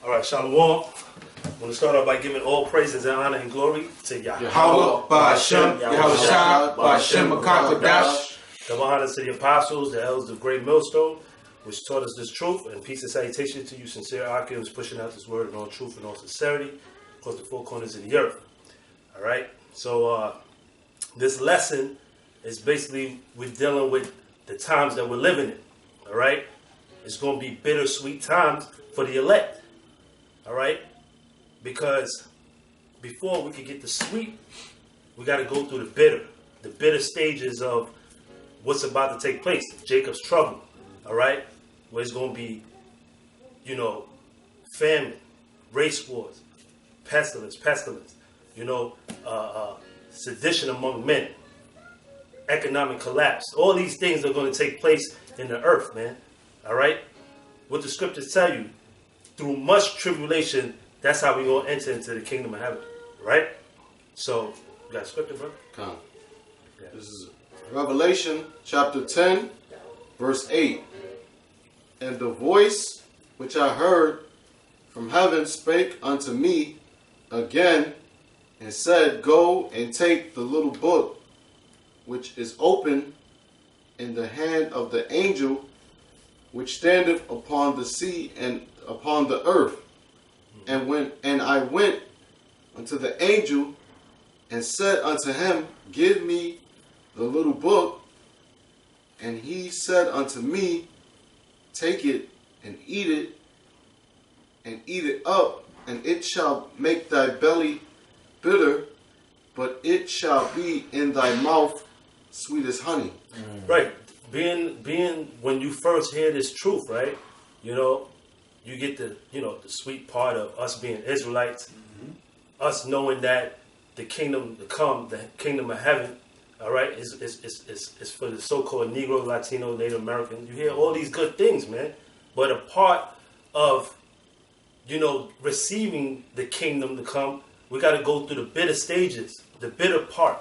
All right, Shalawam. I want to start off by giving all praises and honor and glory to Yahweh. Yahweh, Ba'Hashem, Yahushua, Ba'Hashem, Makakadash. Double honors to the apostles, the elders of Great Millstone, which taught us this truth, and peace and salutation to you, sincere Archons, pushing out this word in all truth and all sincerity across the four corners of the earth. All right, so this lesson is basically we're dealing with the times that we're living in. All right, it's going to be bittersweet times for the elect. All right, because before we could get the sweet, we got to go through the bitter stages of what's about to take place, Jacob's trouble. All right, where it's going to be, famine, race wars, pestilence, sedition among men, economic collapse. All these things are going to take place in the earth, man. All right, what the scriptures tell you, through much tribulation, that's how we're going to enter into the kingdom of heaven, right? So, you got a scripture, bro? Come. Yeah. This is Revelation chapter 10, verse 8. And the voice which I heard from heaven spake unto me again, and said, Go and take the little book which is open in the hand of the angel which standeth upon the sea and upon the earth. And I went unto the angel and said unto him, Give me the little book. And he said unto me, Take it and eat it up, and it shall make thy belly bitter, but it shall be in thy mouth sweet as honey. Right. Being when you first hear this truth, right? You get the sweet part of us being Israelites, us knowing that the kingdom to come, the kingdom of heaven, all right, is for the so-called Negro, Latino, Native American. You hear all these good things, man. But a part of, receiving the kingdom to come, we got to go through the bitter stages, the bitter part,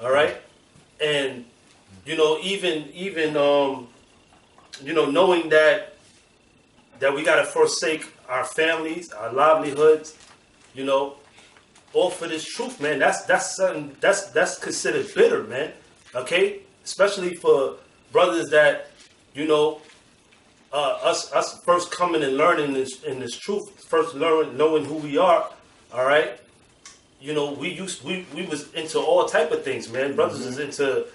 all right? And, even knowing that we got to forsake our families, our livelihoods, all for this truth, man. That's something that's considered bitter, man. Okay, especially for brothers that us first coming and learning this truth, first knowing who we are. All right, we was into all type of things, man. Brothers is into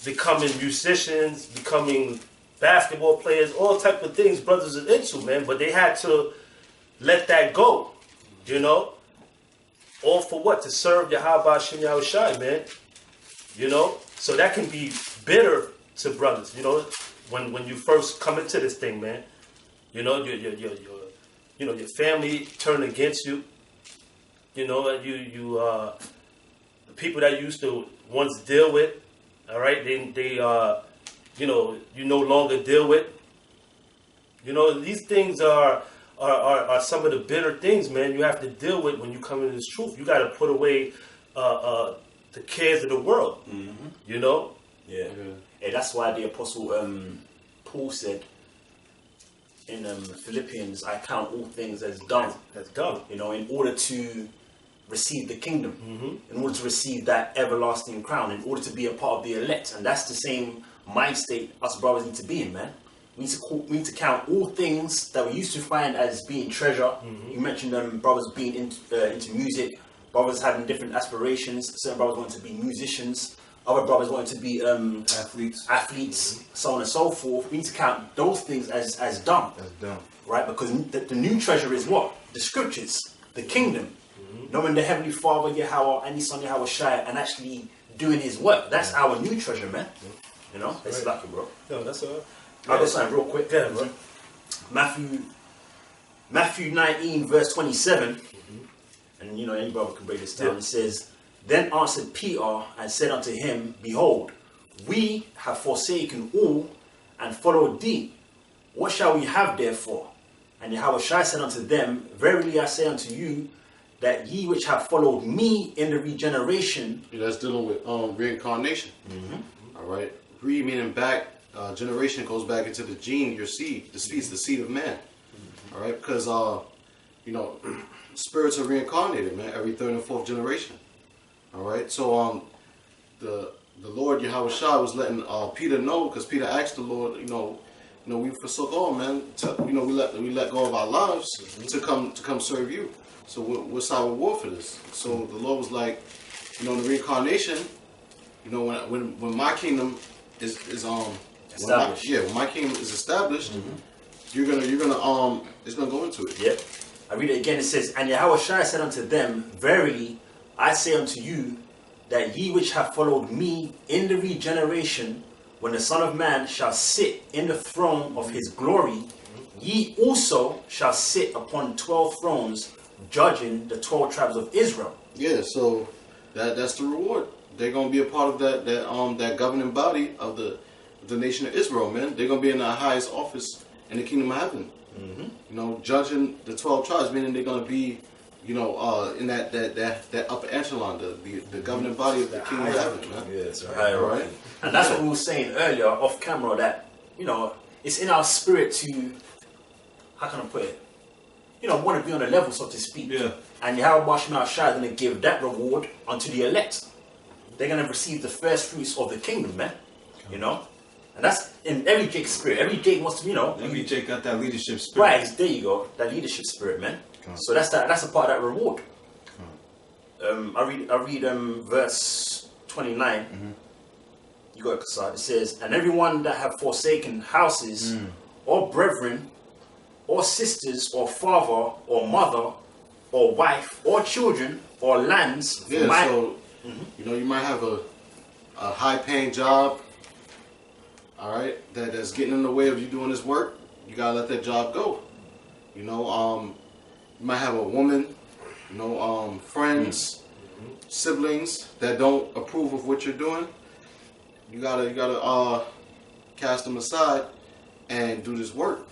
becoming musicians, becoming basketball players, all type of things brothers is into, man. But they had to let that go. All for what? To serve Yahweh Shem Yahushai, man. So that can be bitter to brothers, when you first come into this thing, man. Your family turn against you. The people that you used to once deal with, all right, they you no longer deal with. These things are some of the bitter things, man, you have to deal with when you come into this truth. You got to put away the cares of the world, Yeah. Hey, that's why the Apostle Paul said in Philippians, I count all things as dung. That's dung. In order to receive the kingdom, in order to receive that everlasting crown, in order to be a part of the elect. And that's the same mind state us brothers need to be in, man. We need to count all things that we used to find as being treasure. You mentioned brothers being into music, brothers having different aspirations. Certain brothers wanted to be musicians, other brothers wanted to be athletes, so on and so forth. We need to count those things as dung. That's dumb. Right? Because the new treasure is what? The scriptures, the kingdom. Knowing the Heavenly Father, Yahweh, and His Son, Yahweh Shai, and actually doing His work. That's our new treasure, man. It's lucky, bro. No, that's all right. I'll go something real quick. Yeah, bro. Matthew 19, verse 27. And any brother can break this down. Yeah. It says, Then answered Peter and said unto him, Behold, we have forsaken all and followed thee. What shall we have therefore? And Yahweh Shai said unto them, Verily I say unto you, that ye which have followed me in the regeneration. That's dealing with reincarnation. All right. Re meaning back. Generation goes back into the gene, your seed. The seed is the seed of man. All right, because you know, spirits are reincarnated, man, every third and fourth generation. All right, so the Lord Yahweh Shai was letting Peter know, because Peter asked the Lord, we forsook all, man. We let go of our lives to come serve you. So what's our reward for this? So the Lord was like, in the reincarnation, when my kingdom is established. when my kingdom is established, you're gonna it's gonna go into it. Yep. I read it again. It says, "And Yahweh Shai said unto them, Verily I say unto you, that ye which have followed me in the regeneration, when the Son of Man shall sit in the throne of his glory, ye also shall sit upon 12 thrones, judging the 12 tribes of Israel." Yeah, so that's the reward. They're gonna be a part of that governing body of the nation of Israel, man. They're gonna be in the highest office in the kingdom of heaven. Judging the 12 tribes, meaning they're gonna be, in that upper echelon, the governing body of the kingdom of heaven, man. Yeah, that's right. All right. And that's what we were saying earlier off camera, that it's in our spirit to, how can I put it? Want to be on a level, so to speak. Yeah. And Yahweh Shai is going to give that reward unto the elect. They're going to receive the first fruits of the kingdom, man. And that's in every Jake spirit. Every Jake wants to, Every Jake got that leadership spirit. Right, there you go. That leadership spirit, man. So that's a part of that reward. I read verse 29. You got it, Kasad. It says, "And everyone that have forsaken houses, or brethren, or sisters, or father, or mother, or wife, or children, or lands." Yeah, you might have a high-paying job, all right, that's getting in the way of you doing this work. You gotta let that job go. You might have a woman, friends, siblings that don't approve of what you're doing. You gotta cast them aside and do this work.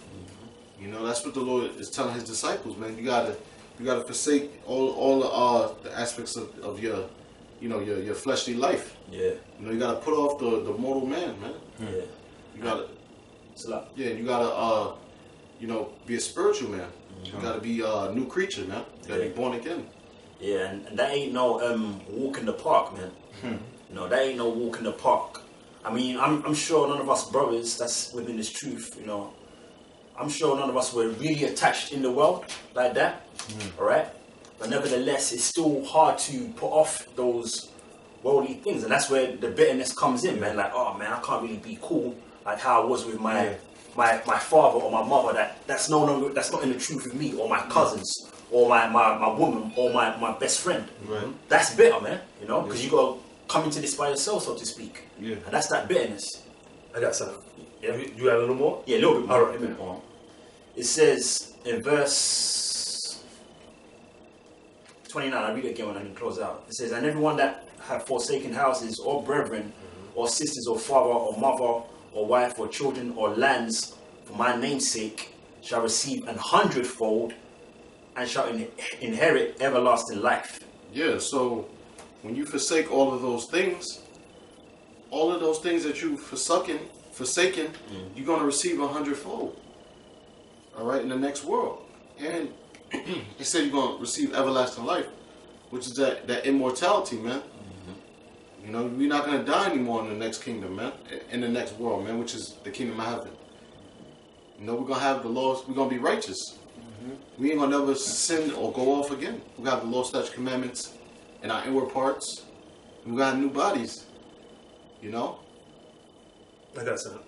That's what the Lord is telling his disciples, man. You gotta forsake all the aspects of your your fleshly life. Yeah. You gotta put off the mortal man, man. Yeah. You gotta. It's a lot. Yeah, you gotta be a spiritual man. You gotta be a new creature, man. You gotta be born again. Yeah, and that ain't no walk in the park, man. No, that ain't no walk in the park. I mean, I'm sure none of us brothers that's within this truth, I'm sure none of us were really attached in the world like that. All right, but nevertheless, it's still hard to put off those worldly things, and that's where the bitterness comes in, man. Like, oh man, I can't really be cool like how I was with my father or my mother. That's not in the truth with me, or my cousins, or my woman, or my best friend. Right. That's bitter, man. Because you got to come into this by yourself, so to speak. Yeah. And that's that bitterness. I got something. Yeah. You got a little more? Yeah, a little bit more. All right. A bit more. It says in verse 29, I read it again when I can close out. It says, "And everyone that have forsaken houses, or brethren, or sisters, or father, or mother, or wife, or children, or lands, for my name's sake, shall receive 100-fold, and shall inherit everlasting life." Yeah, so when you forsake all of those things that you've forsaken, you're gonna receive 100-fold. All right, in the next world. And he said you're gonna receive everlasting life, which is that immortality, man. We're not gonna die anymore in the next kingdom, man. In the next world, man, which is the kingdom of heaven. We're gonna have the laws. We're gonna be righteous. We ain't gonna never sin or go off again. We're gonna have the law, statutes, commandments in our inward parts. We're gonna have new bodies. I got something.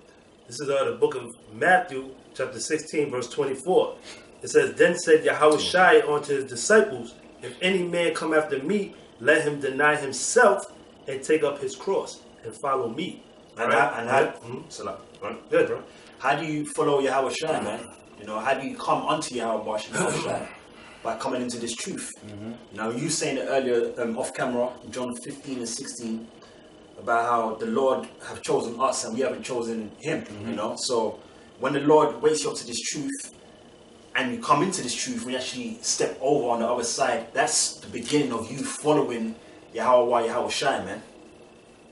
This is the book of Matthew, chapter 16, verse 24. It says, "Then said Yahweh Shai unto his disciples, If any man come after me, let him deny himself and take up his cross and follow me." And Good, bro. how do you follow Yahweh Shai, man? How do you come unto Yahweh Shai? By coming into this truth. Now, you saying it earlier off camera, John 15 and 16, about how the Lord have chosen us and we haven't chosen him. So when the Lord wakes you up to this truth and you come into this truth, when you actually step over on the other side, that's the beginning of you following Yahweh Shai, man.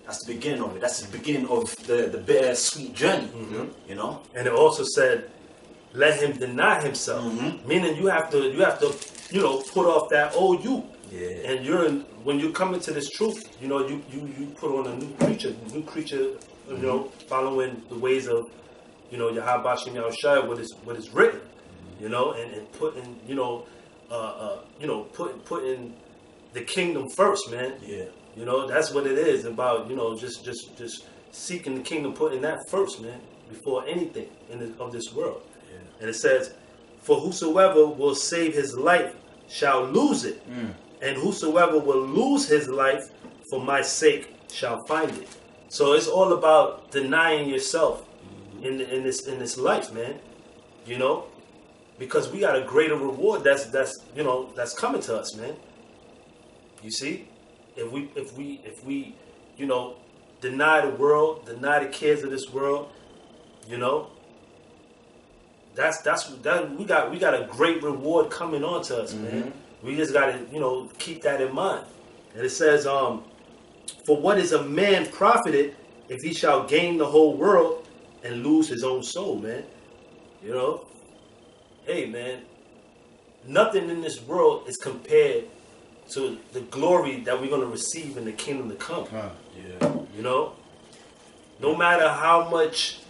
That's the beginning of it. That's the beginning of the bitter sweet journey. And it also said, let him deny himself. Meaning you have to, put off that old you. Yeah. And when you come into this truth, you put on a new creature, following the ways of, Yahweh Shem Yahushua, what is written, and putting, putting the kingdom first, man. Yeah. That's what it is about, just seeking the kingdom, putting that first, man, before anything of this world. Yeah. And it says, for whosoever will save his life shall lose it. And whosoever will lose his life for my sake shall find it. So it's all about denying yourself in this life, man. Because we got a greater reward that's coming to us, man. You see, if we deny the world, deny the cares of this world, we got a great reward coming on to us, man. We just got to keep that in mind. And it says, for what is a man profited if he shall gain the whole world and lose his own soul, man? Hey, man, nothing in this world is compared to the glory that we're going to receive in the kingdom to come. No matter how much,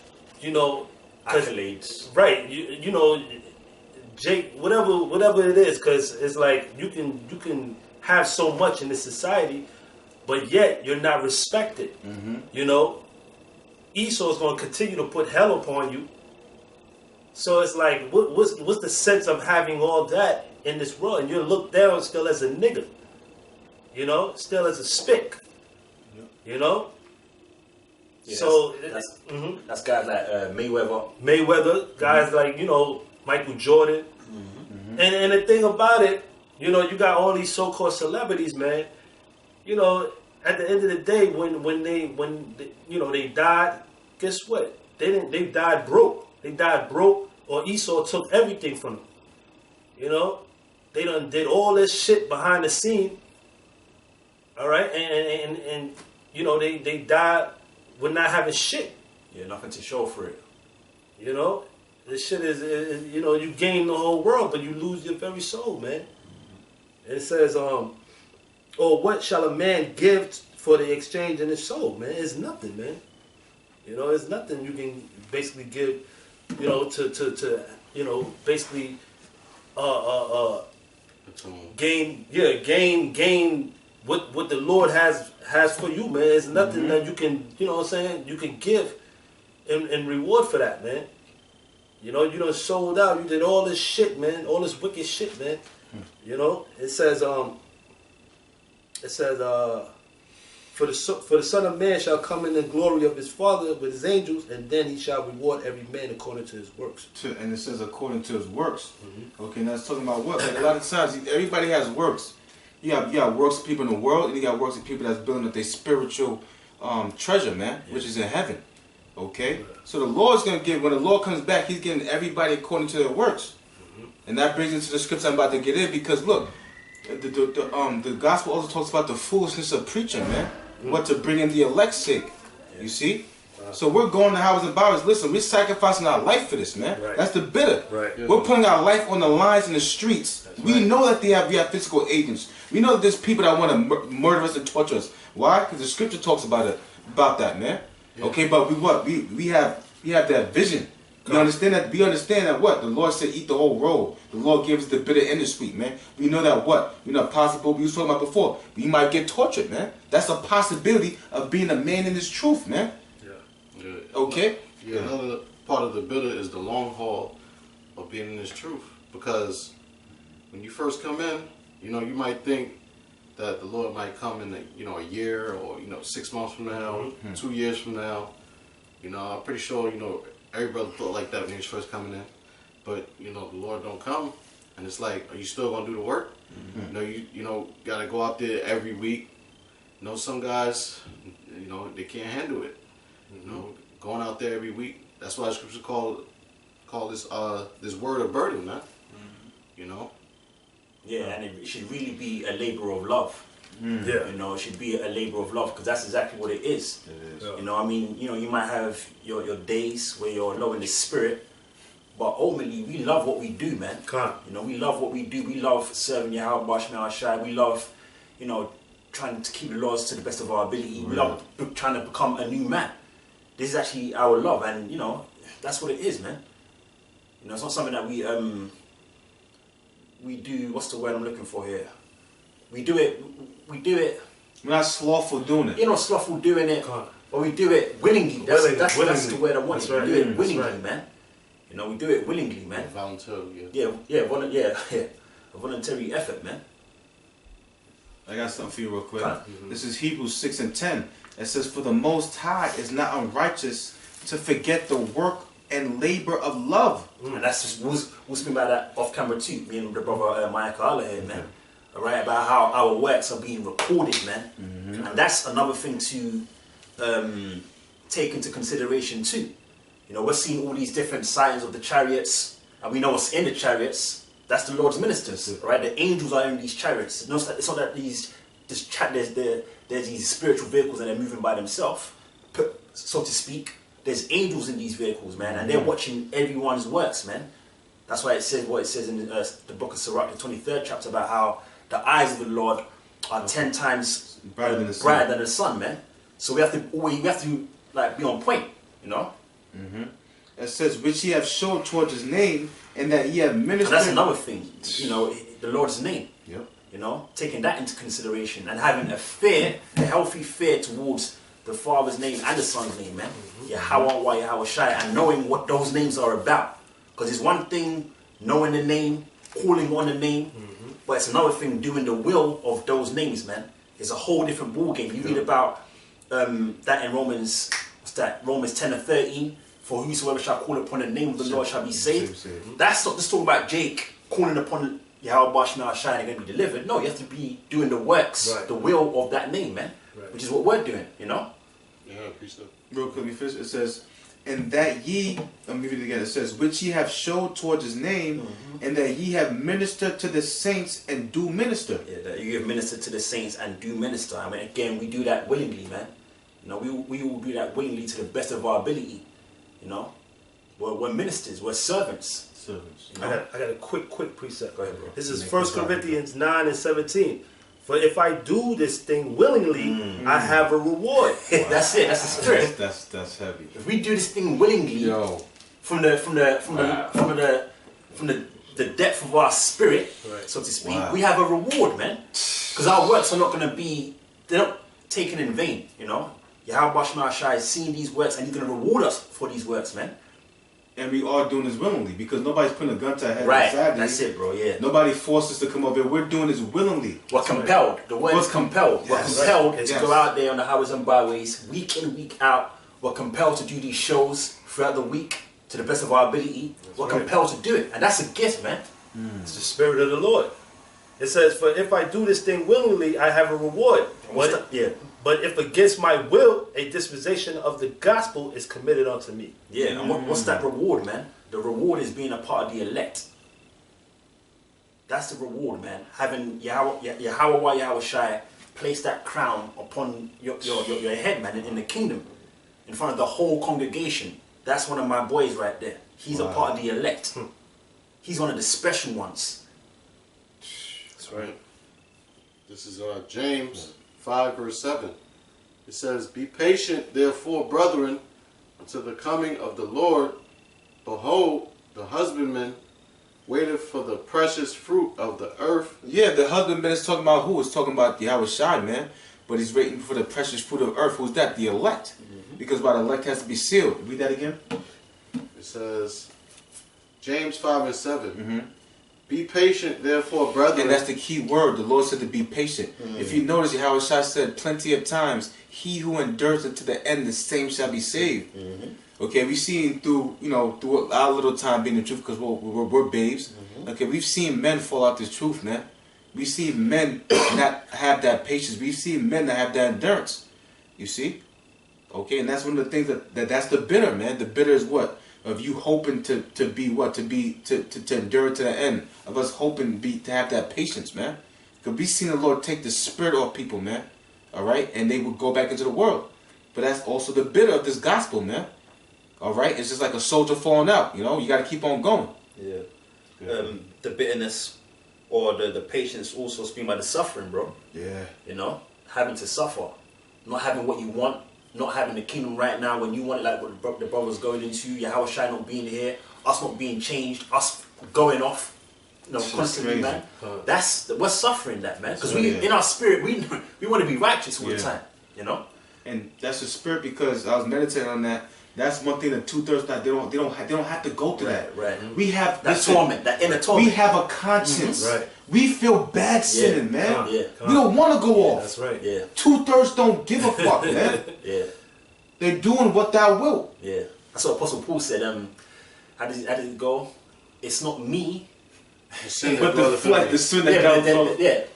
accolades. Right, Jake, whatever it is, because it's like you can have so much in this society, but yet you're not respected. Esau's going to continue to put hell upon you. So it's like, what's the sense of having all that in this world, and you're looked down still as a nigga, still as a spick, Yeah, so that's guys like Mayweather, guys like Michael Jordan, and the thing about it, you got all these so-called celebrities, man. At the end of the day, when they died, guess what? They died broke. They died broke, or Esau took everything from them. They done did all this shit behind the scene. All right, and they died with not having shit. Yeah, nothing to show for it. This shit is you gain the whole world, but you lose your very soul, man. And it says, or what shall a man give for the exchange in his soul, man? It's nothing, man. It's nothing you can basically give, to basically, gain what the Lord has for you, man. It's nothing that you can, you can give in reward for that, man. You done sold out. You did all this shit, man. All this wicked shit, man. It says, for the Son of Man shall come in the glory of his Father with his angels, and then he shall reward every man according to his works. And it says according to his works. Okay, and that's talking about what? Like a lot of times, everybody has works. You got works of people in the world, and you got works of people that's building up their spiritual treasure, man, which is in heaven. Okay? So the Lord's going to give, when the Lord comes back, he's giving everybody according to their works. And that brings into the scripture I'm about to get in, because look, the gospel also talks about the foolishness of preaching, man. What to bring in the elect's sake. You see? So we're going to houses and bowers. Listen, we're sacrificing our life for this, man. Right. That's the bitter. Right. We're putting our life on the lines in the streets. We know that we have physical agents. We know that there's people that want to murder us and torture us. Why? Because the scripture talks about that, man. Yeah. Okay, but we have that vision. You understand that? We understand that what? The Lord said eat the whole roll. The Lord gives us the bitter and the sweet, man. We know that what? We know possible, we was talking about before. We might get tortured, man. That's a possibility of being a man in this truth, man. Yeah. Okay? Yeah, another part of the bitter is the long haul of being in this truth. Because when you first come in, you might think that the Lord might come in a year or 6 months from now, 2 years from now. I'm pretty sure every brother thought like that when he was first coming in. But the Lord don't come, and it's like, are you still gonna do the work? You gotta go out there every week. Some guys, they can't handle it. Going out there every week. That's why the scripture call this word a burden, man. Yeah, and it should really be a labor of love. Yeah. It should be a labor of love, because that's exactly what it is. Yeah. You might have your days where you're low in the spirit, But ultimately, we love what we do, man. You know, we love what we do. We love serving Yahweh Bashmi Shai. We love, you know, trying to keep the laws to the best of our ability. We love trying to become a new man. This is actually our love, and you know, that's what it is, man. You know, it's not something that we do. What's the word I'm looking for here? We do it. We're not slothful doing it. You're not slothful doing it, but we do it willingly. That's the word I want. We do it willingly, man. You know, we do it willingly, man. Voluntarily, yeah, a voluntary effort, man. I got something for you real quick. This is Hebrews 6:10. It says, "For the Most High is not unrighteous to forget the work and labor of love." And that's just we'll speak about that off camera too. Me and the brother Maya Kala here, man. Alright, about how our works are being recorded, man. And that's another thing to take into consideration too. You know, we're seeing all these different signs of the chariots, and we know what's in the chariots. That's the Lord's ministers, right? The angels are in these chariots. It's not that there's these spiritual vehicles and they're moving by themselves, so to speak. There's angels in these vehicles, man, and they're watching everyone's works, man. That's why it says what it says in the book of Sirach, the 23rd chapter, about how the eyes of the Lord are 10 times brighter than the sun, man. So we have to like be on point, you know. It says, "Which ye have showed towards his name, and that ye have ministered." And that's another thing, you know, the Lord's name. Yep. You know, taking that into consideration and having a healthy fear towards the Father's name and the Son's name, man. Yahweh, Yahweh Shai, and knowing what those names are about. Because it's one thing knowing the name, calling on the name, but it's another thing doing the will of those names, man. It's a whole different ballgame. You read about that in Romans 10:13. "For whosoever shall call upon the name of the Lord shall be saved." That's not just talking about Jake calling upon Yahweh Bashmi Shai and going to be delivered. No, you have to be doing the works, the will of that name, man. Which is what we're doing, you know? Yeah, appreciate it. Real quick, it says, "And that ye," let me read it again, it says, "which ye have showed towards his name, and that ye have ministered to the saints and do minister." Yeah, that you have ministered to the saints and do minister. I mean, again, we do that willingly, man. You know, we will do that willingly to the best of our ability. You know, we're ministers, we're servants. You know? I got a quick precept. Go ahead, bro. This is 1 Corinthians 9:17. "For if I do this thing willingly, I have a reward." That's it. That's the spirit. That's heavy. If we do this thing willingly, from the depth of our spirit, so to speak, we have a reward, man. Because our works are not going to be, they're not taken in vain, you know. Yahweh Bashmi Shai is seeing these works, and he's going to reward us for these works, man. And we are doing this willingly, because nobody's putting a gun to our head. Right, that's it, bro, yeah. Nobody forced us to come over here. We're doing this willingly. We're compelled. The word is compelled. We're compelled to go out there on the highways and byways, week in, week out. We're compelled to do these shows throughout the week to the best of our ability. We're compelled to do it, and that's a gift, man. It's the Spirit of the Lord. It says, "For if I do this thing willingly, I have a reward. But if against my will, a dispensation of the gospel is committed unto me." Yeah, and what's that reward, man? The reward is being a part of the elect. That's the reward, man. Having Yahweh Shai place that crown upon your head, man, in the kingdom, in front of the whole congregation. That's one of my boys right there. He's a part of the elect. He's one of the special ones. That's right. This is James 5:7. It says, "Be patient, therefore, brethren, until the coming of the Lord. Behold, the husbandman waiteth for the precious fruit of the earth." Yeah, the husbandman is talking about who? It's talking about Yahweh Shai, man. But he's waiting for the precious fruit of earth. Who's that? The elect. Because by the elect has to be sealed. Read that again. It says, James 5:7. "Be patient, therefore, brethren." And that's the key word. The Lord said to be patient. If you notice, Yahweh Shai said plenty of times, "He who endures unto the end, the same shall be saved." Okay, we've seen through our little time being the truth, because we're babes. Okay, we've seen men fall out this truth, man. We've seen men not have that patience. We've seen men not have that endurance. You see? Okay, and that's one of the things that's the bitter, man. The bitter is what? Of you hoping to endure to the end. Of us hoping to have that patience, man. Because we've seen the Lord take the spirit off people, man. Alright? And they would go back into the world. But that's also the bitter of this gospel, man. All right, it's just like a soldier falling out. You know, you got to keep on going. Yeah. The bitterness or the patience also speaking by the suffering, bro. Yeah. You know, having to suffer, not having what you want, not having the kingdom right now when you want it, like what the brothers going into, Yahweh Shai not being here, us not being changed, us going off, you know, constantly, man. We're suffering that, man, because in our spirit we want to be righteous all the time, you know. And that's the spirit, because I was meditating on that. That's one thing that 2/3 they don't have to go through that. Right. We have that torment, that inner torment. We have a conscience. Right. We feel bad sinning, man. Yeah. We don't want to go off. That's right. Yeah. 2/3 don't give a fuck, man. Yeah. They're doing what thou wilt. Yeah. That's what Apostle Paul said. How did it go? It's not me, but the flesh, the sin that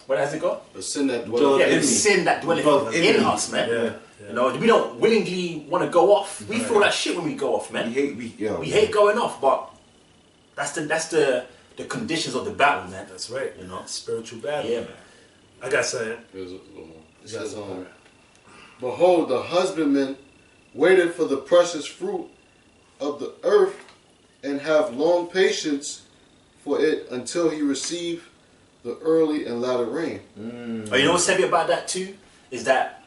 where has it go? The sin that dwelleth Yeah, the sin that dwelleth in us, man. Yeah. You know, we don't willingly want to go off. We feel like shit when we go off, man. We hate going off, but that's the conditions of the battle, man. That's right. You know, spiritual battle. Yeah, man. I got something. It says, behold, the husbandman waited for the precious fruit of the earth, and have long patience for it until he receive the early and latter rain. Oh, you know what's heavy about that too? Is that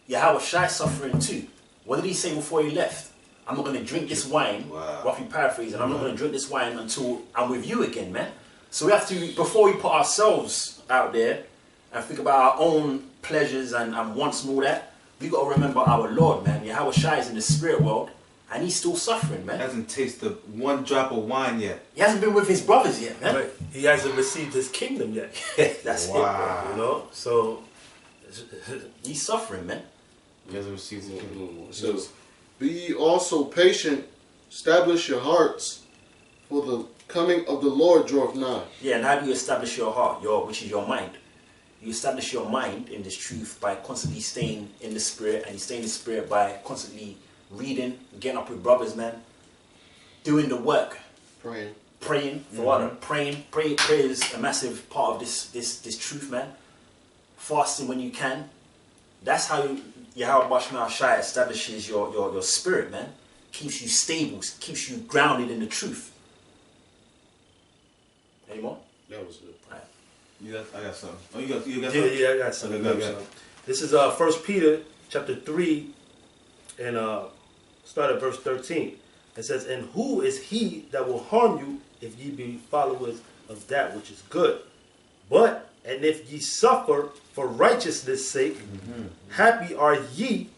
Yahweh Shai suffering too. What did he say before he left? I'm not going to drink this wine, roughly paraphrasing, I'm not going to drink this wine until I'm with you again, man. So we have to, before we put ourselves out there and think about our own pleasures and wants and all that, we got to remember our Lord, man. Yahweh Shai is in the spirit world, and he's still suffering, man. Hasn't tasted one drop of wine yet. He hasn't been with his brothers yet, man. Right. He hasn't received his kingdom yet. That's You know, so he's suffering, man. He hasn't received the kingdom. It says, be ye also patient, establish your hearts, for the coming of the Lord draweth nigh. Yeah, and how do you establish your heart, which is your mind? You establish your mind in this truth by constantly staying in the spirit, and you stay in the spirit by constantly reading, getting up with brothers, man, doing the work, praying for what? Prayer is a massive part of this truth, man. Fasting when you can. That's how Yahweh Bashma Shai establishes your spirit, man. Keeps you stable, keeps you grounded in the truth. Any more? That was it. All right. I got something. Oh, you got something? yeah, I got something. Okay, This is 1 Peter chapter 3 and start at verse 13. It says, and who is he that will harm you if ye be followers of that which is good? But, and if ye suffer for righteousness' sake, happy are ye,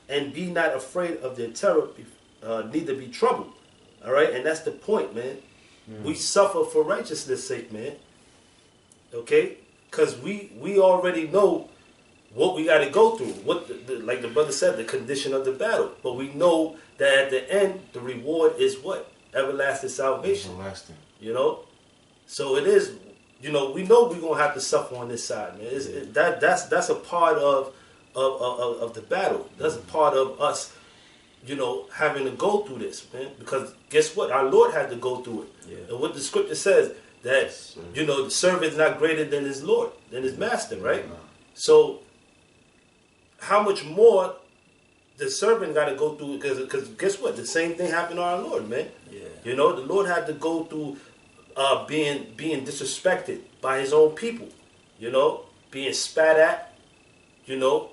and be not afraid of their terror, neither be troubled. All right, and that's the point, man. We suffer for righteousness' sake, man. Okay, because we already know what we got to go through. What like the brother said, the condition of the battle. But we know that at the end, the reward is what? Everlasting salvation. Everlasting. You know, so it is. You know, we know we're gonna have to suffer on this side, man. That's a part of the battle. That's a part of us, you know, having to go through this, man. Because guess what? Our Lord had to go through it. Yeah. And what the scripture says, that, you know, the servant is not greater than his Lord, than his master, right? So, how much more the servant got to go through? Because guess what? The same thing happened to our Lord, man. Yeah. You know, the Lord had to go through being disrespected by his own people, you know, being spat at, you know,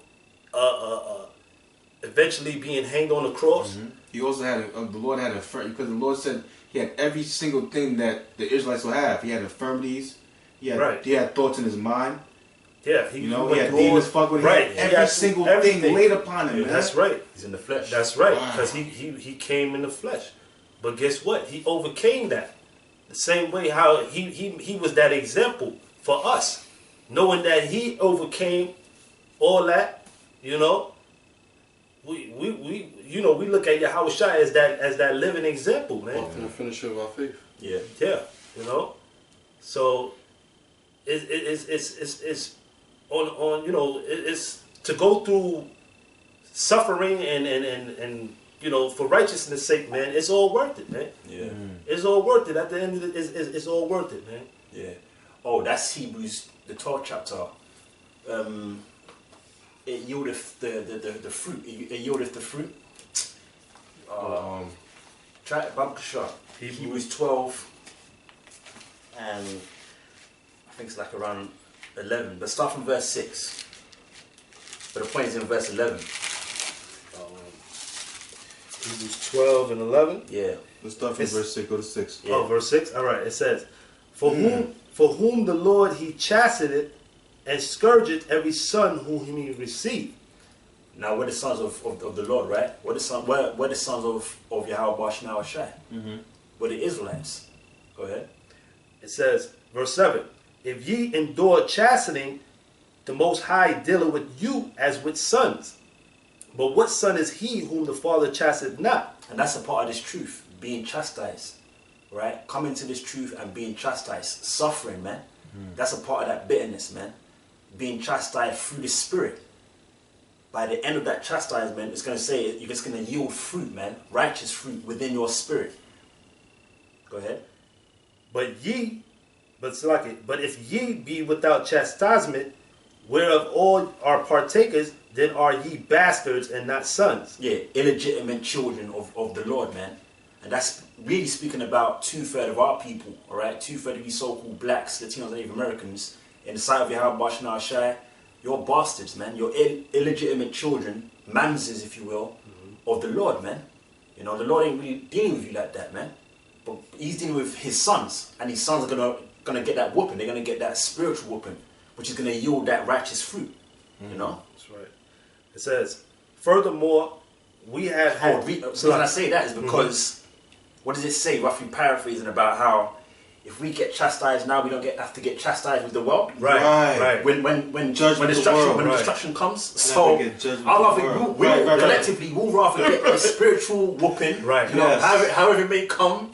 eventually being hanged on the cross. He also had the Lord had because the Lord said he had every single thing that the Israelites will have. He had infirmities. He had thoughts in his mind. Yeah, he had demons fuck with him. Right, every single thing laid upon him. Man. That's right. He's in the flesh. That's right, because he came in the flesh. But guess what? He overcame that. The same way how he was that example for us, knowing that he overcame all that. You know, we look at Yahweh Shai as that living example, man. Often the finisher of our faith. Yeah, you know. So it's on you know, it's to go through suffering and you know, for righteousness' sake, man, it's all worth it, man. Yeah. It's all worth it. At the end of it, it's all worth it, man. Yeah. Oh, that's Hebrews, the 12th chapter. It yieldeth the fruit. It yieldeth the fruit Try Babkashah. Hebrews 12 and I think it's like around 11. But start from verse 6. But the point is in verse 11. Hebrews 12 and 11. Yeah. Let's start from verse 6. Go to 6. Yeah. Oh, verse 6? All right. It says, For whom the Lord he chasteneth and scourgeth every son whom he received. Now we're the sons of the Lord, right? We're the sons of Yahweh Bash Now Shai. We're the Israelites. Go ahead. It says, verse 7, If ye endure chastening, the Most High dealeth with you as with sons. But what son is he whom the Father chasteneth not? And that's a part of this truth, being chastised, right? Coming to this truth and being chastised, suffering, man. That's a part of that bitterness, man. Being chastised through the Spirit. By the end of that chastisement, it's going to say you're just going to yield fruit, man. Righteous fruit within your spirit. Go ahead. But if ye be without chastisement, whereof all are partakers, then are ye bastards and not sons. Yeah, illegitimate children of the Lord, man. And that's really speaking about 2/3 of our people, all right? 2/3 of these so-called blacks, Latinos, and Native Americans in the sight of Yahweh Bash Now Shai. You're bastards, man. You're illegitimate children, manses, if you will, of the Lord, man. You know, the Lord ain't really dealing with you like that, man. But he's dealing with his sons, and his sons are gonna get that whooping. They're gonna get that spiritual whooping, which is gonna yield that righteous fruit. You know. That's right. It says, furthermore, we have had... So when I say that is because, what does it say? Roughly paraphrasing about how if we get chastised now, we don't have to get chastised with the world. Right. When destruction comes, so collectively we'll rather get a spiritual whooping. Right. You know, however it may come,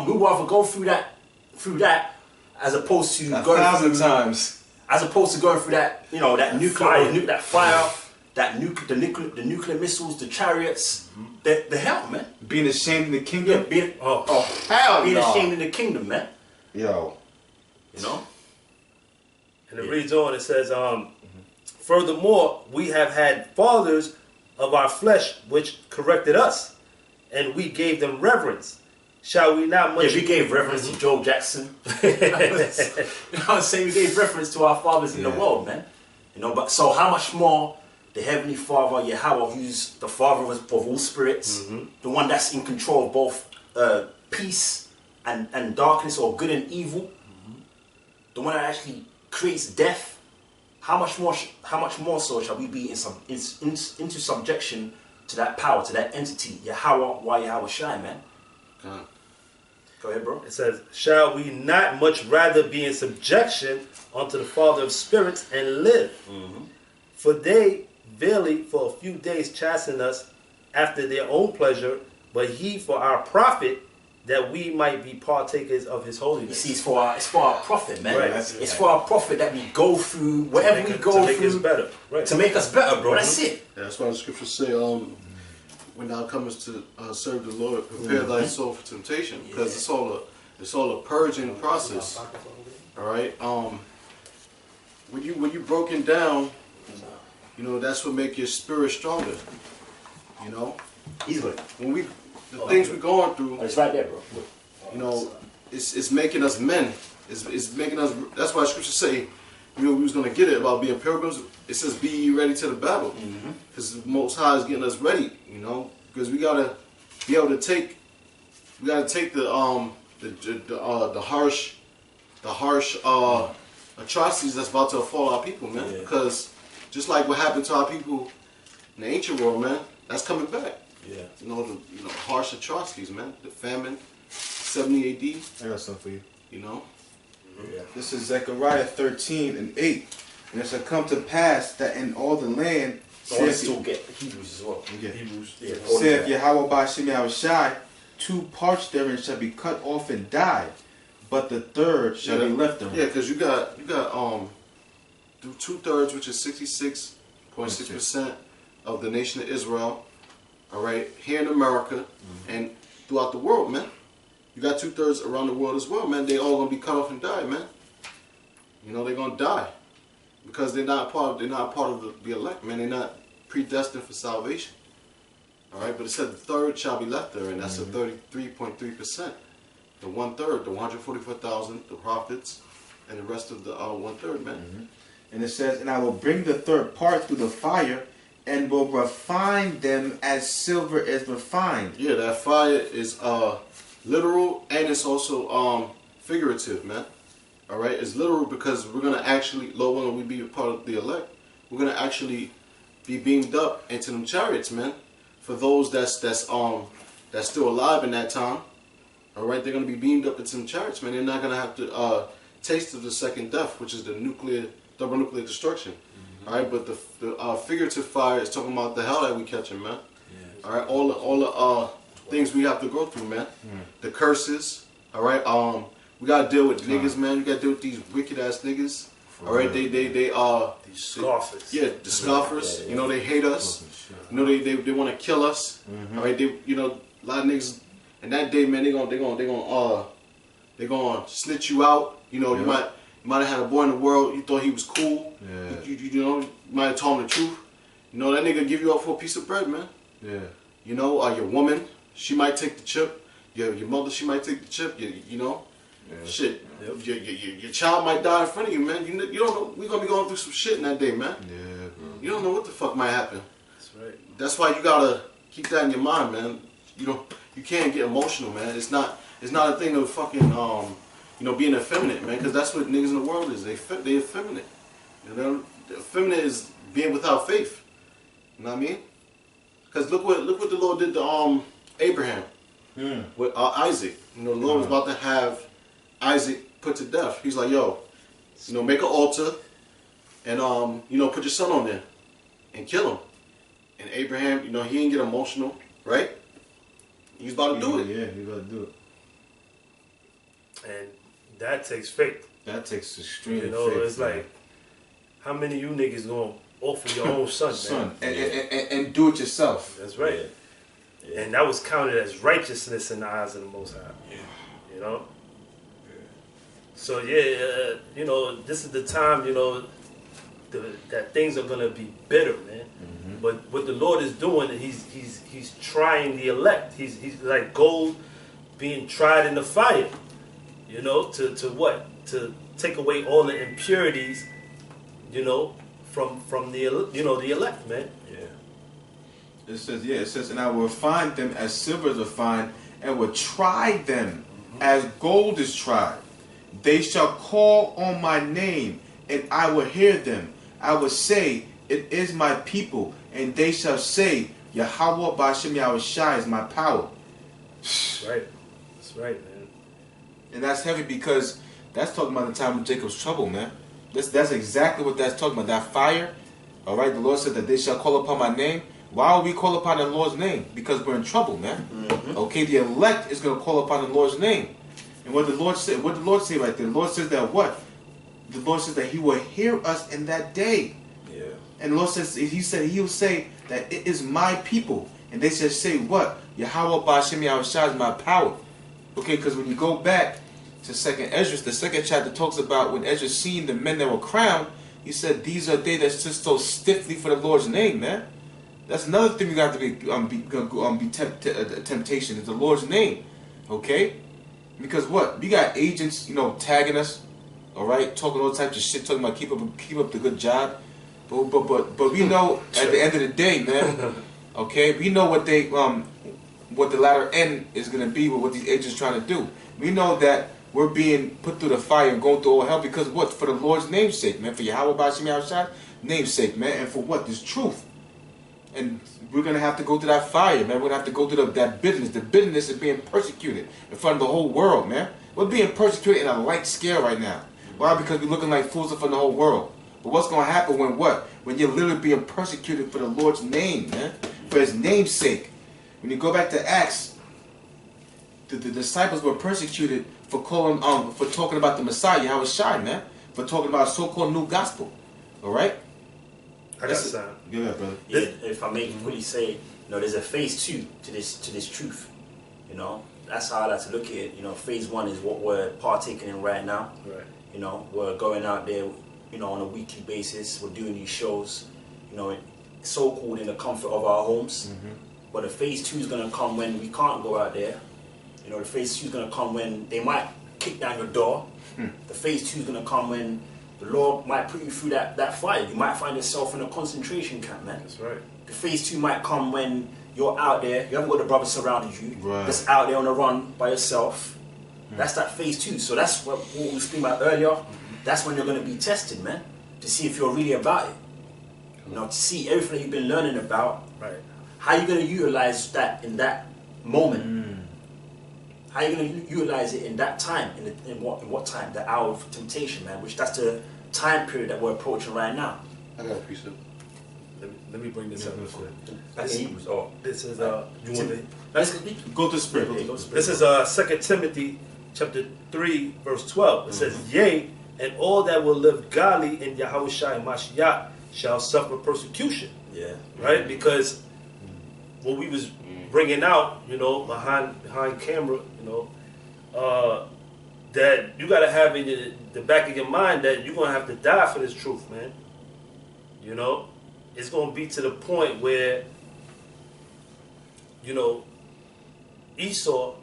we'll rather go through that as opposed to going 1,000 times. As opposed to going through that, you know, that nuclear fire, the nuclear missiles, the chariots, the hell, man. Being ashamed in the kingdom. Being ashamed in the kingdom, man. Yo. You know? And it reads on, it says, furthermore, we have had fathers of our flesh which corrected us, and we gave them reverence. Shall we not much... Yeah, we gave reverence to Joe Jackson. You know what I'm saying? We gave reference to our fathers in the world, man. You know, but so how much more the Heavenly Father, Yahweh, who's the Father of all spirits, the one that's in control of both peace and darkness, or good and evil, the one that actually creates death, how much more so shall we be into subjection to that power, to that entity, Yahweh Shai, man. Go ahead, bro. It says, shall we not much rather be in subjection unto the Father of spirits and live? For they verily for a few days chasten us after their own pleasure, but he for our profit, that we might be partakers of his holiness. You see, it's for our profit, man. Right. It's for our profit that we go through whatever we go through to make us better. Right. To make us better, bro. That's it. Yeah, that's why the scriptures say, when thou comest to serve the Lord, prepare thy soul for temptation, because it's all a purging process. All right. When you broken down, you know, that's what make your spirit stronger. You know, Easily. when the things we're going through, Oh, it's right there, bro. you know, it's making us men. It's making us. That's why scriptures say, you know, we was gonna get it about being pilgrims. It says, "Be ye ready to the battle," because the Most High is getting us ready. You know, because we gotta be able to take. We gotta take the harsh atrocities that's about to fall our people, man. Yeah. Because just like what happened to our people in the ancient world, man, that's coming back. Yeah. You know, the harsh atrocities, man. The famine, 70 AD. I got something for you. You know. Yeah. This is Zechariah 13:8. And it shall come to pass that in all the land, So I want to still get Hebrews as well. Yeah. Hebrews. Yeah. saith Yahweh by Simeon Shai, 2 parts therein shall be cut off and die, but the third shall be left therein. Yeah, because you got 2/3, which is 66.6% of the nation of Israel. All right, here in America and throughout the world, man. You got 2/3 around the world as well, man. They all gonna be cut off and die, man. You know, they're gonna die because they're not part of the elect, man. They're not predestined for salvation. All right, but it said the third shall be left there, and that's a 33.3%. The 1/3, the 144,000, the prophets, and the rest of the 1/3, man. And it says, and I will bring the third part through the fire, and will refine them as silver is refined. Yeah, that fire is literal, and it's also figurative, man. All right, it's literal because we're gonna actually, Lord, when we be a part of the elect, we're gonna actually be beamed up into them chariots, man. For those that's still alive in that time, all right, they're gonna be beamed up into them chariots, man. They're not gonna have to taste of the second death, which is the double nuclear destruction. All right, but the figurative fire is talking about the hell that we catching, man. Yeah, all right, all the things we have to go through, man. The curses. All right, we gotta deal with niggas, man. We gotta deal with these wicked ass niggas. All right, they these scoffers. Yeah, the scoffers. You know, they hate us. You know, they want to kill us. All right, a lot of niggas. And that day, man, they gonna snitch you out. You know, you might have had a boy in the world. You thought he was cool. Yeah. You know, you might have told him the truth. You know, that nigga give you up for a piece of bread, man. Yeah. You know, your woman, she might take the chip. Your mother, she might take the chip. You know. Yeah. Shit, your child might die in front of you, man. You don't know. We're gonna be going through some shit in that day, man. Yeah, bro. You don't know what the fuck might happen. That's right. That's why you gotta keep that in your mind, man. You can't get emotional, man. It's not a thing of fucking being effeminate, man. Because that's what niggas in the world is. They effeminate. You know, effeminate is being without faith. You know what I mean? Because look what the Lord did to Abraham with Isaac. You know, the Lord was about to have Isaac put to death. He's like, yo, make an altar and put your son on there and kill him. And Abraham, he didn't get emotional, right? He's about to do it. Yeah, he's about to do it. And that takes faith. That takes extreme faith. It's like, how many of you niggas gonna offer your own son, man? And do it yourself. That's right. Yeah. And that was counted as righteousness in the eyes of the Most High. Yeah. You know? So this is the time, that things are gonna be bitter, man. But what the Lord is doing, he's trying the elect. He's like gold being tried in the fire. To what? To take away all the impurities, from the elect, man. Yeah. It says, and I will refine them as silver is refined, and will try them as gold is tried. They shall call on my name, and I will hear them. I will say, it is my people, and they shall say, Yahweh B'Shem Yahushai is my power. That's right. That's right, man. And that's heavy because that's talking about the time of Jacob's trouble, man. That's exactly what that's talking about. That fire. All right, the Lord said that they shall call upon my name. Why would we call upon the Lord's name? Because we're in trouble, man. Okay, the elect is going to call upon the Lord's name. And what the Lord said, right there? The Lord says that what? The Lord says that He will hear us in that day. Yeah. And the Lord says, He will say that it is my people. And they shall say what? Yahweh B'Shem Yahushai is my power. Okay, because when you go back to 2nd Ezra, the 2nd chapter talks about when Ezra seen the men that were crowned, he said, these are they that stood so stiffly for the Lord's name, man. That's another thing we got to be temptation is the Lord's name. Okay? Because what? We got agents, tagging us, all right, talking all types of shit, talking about keep up the good job. But we know at the end of the day, man, okay, we know what the latter end is gonna be with what these agents trying to do. We know that we're being put through the fire and going through all hell because what? For the Lord's name's sake, man. For Yahweh B'Shem Yahushai name's sake, man. And for what? This truth. And we're going to have to go through that fire, man. We're going to have to go through that bitterness. The bitterness of being persecuted in front of the whole world, man. We're being persecuted in a light scale right now. Why? Because we're looking like fools in front of the whole world. But what's going to happen when what? When you're literally being persecuted for the Lord's name, man. For His name's sake. When you go back to Acts, the disciples were persecuted for talking about the Messiah, Yahushai, man. For talking about a so-called new gospel. All right? I got some. Go ahead, brother. Yeah, if I may quickly say, there's a phase 2 to this truth. That's how I like to look at it. Phase 1 is what we're partaking in right now. Right. We're going out there, on a weekly basis. We're doing these shows, so-called in the comfort of our homes. But the phase 2 is going to come when we can't go out there. You know, the phase 2 is going to come when they might kick down your door. The phase 2 is going to come when the Lord might put you through that fire. You might find yourself in a concentration camp, man. That's right. The phase 2 might come when you're out there, you haven't got the brothers surrounded you, Right. just out there on a run by yourself. That's that phase 2. So that's what we were speaking about earlier. That's when you're going to be tested, man, to see if you're really about it. You know, to see everything that you've been learning about. Right. How are you going to utilize that in that moment? How are you going to utilize it in that time? In what time? The hour of temptation, man. Which that's the time period that we're approaching right now. I got a precept. Let me bring this up real quick. That's Hebrews. Oh, This is you want to, let's Go to spirit. this is 2 Timothy chapter 3 verse 12. It says, "Yea, and all that will live godly in Yahushua and Mashiach shall suffer persecution." Yeah. Right? Because what we was bringing out, you know, behind camera, you know, that you gotta have in the back of your mind that you're gonna have to die for this truth, man. You know, it's gonna be to the point where, you know, Esau,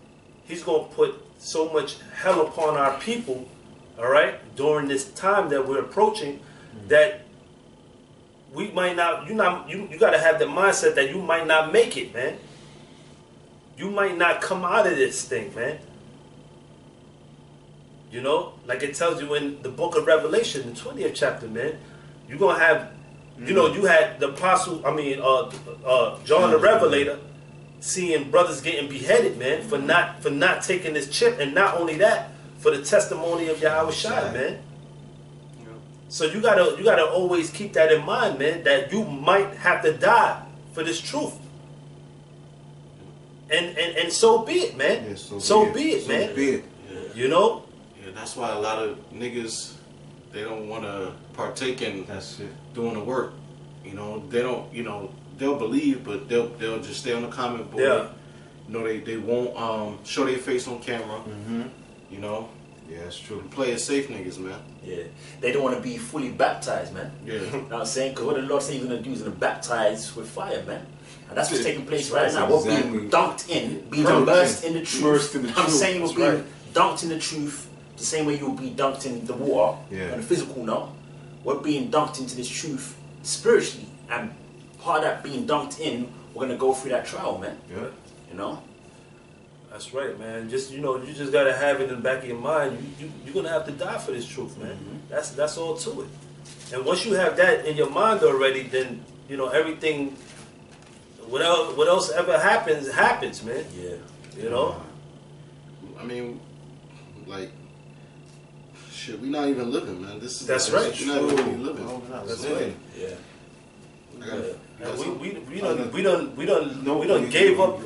he's gonna put so much hell upon our people, all right, during this time that we're approaching, that we might not. You gotta have the mindset that you might not make it, man. You might not come out of this thing, man. You know, like it tells you in the book of Revelation, the 20th chapter, man. You're gonna have, you know, you had the apostle, John the Revelator, seeing brothers getting beheaded, man, for not taking this chip, and not only that, for the testimony of Yahushua, man. So you gotta always keep that in mind, man, that you might have to die for this truth. And so be it, man. Yeah, so be it, man. So be it. You know? Yeah, that's why a lot of niggas, they don't want to partake in That's it. doing the work. You know, they don't. You know, they'll believe, but they'll just stay on the comment board. Yeah. You know, they won't show their face on camera. You know, Yeah, that's true. play it safe, niggas, man. Yeah. They don't want to be fully baptized, man. Yeah. You know what I'm saying? Because what the Lord says He's going to do is going to baptize with fire, man. And that's what's taking place right now. We're being dunked in, being immersed in the truth. Immersed in the I'm truth. saying we're That's being right. dunked in the truth the same way you'll be dunked in the water, Yeah. on the physical note. We're being dunked into this truth spiritually. And part of that being dunked in, we're going to go through that trial, man. Yeah. You know? That's right, man. Just, you know, you just gotta have it in the back of your mind. You're gonna have to die for this truth, man. That's all to it. And once you have that in your mind already, then you know everything. What else ever happens, man. Yeah. You know. I mean, like, shit, we not even living, man. This is That's right. We're not really living. That's living. right. Yeah. I got- And we done gave up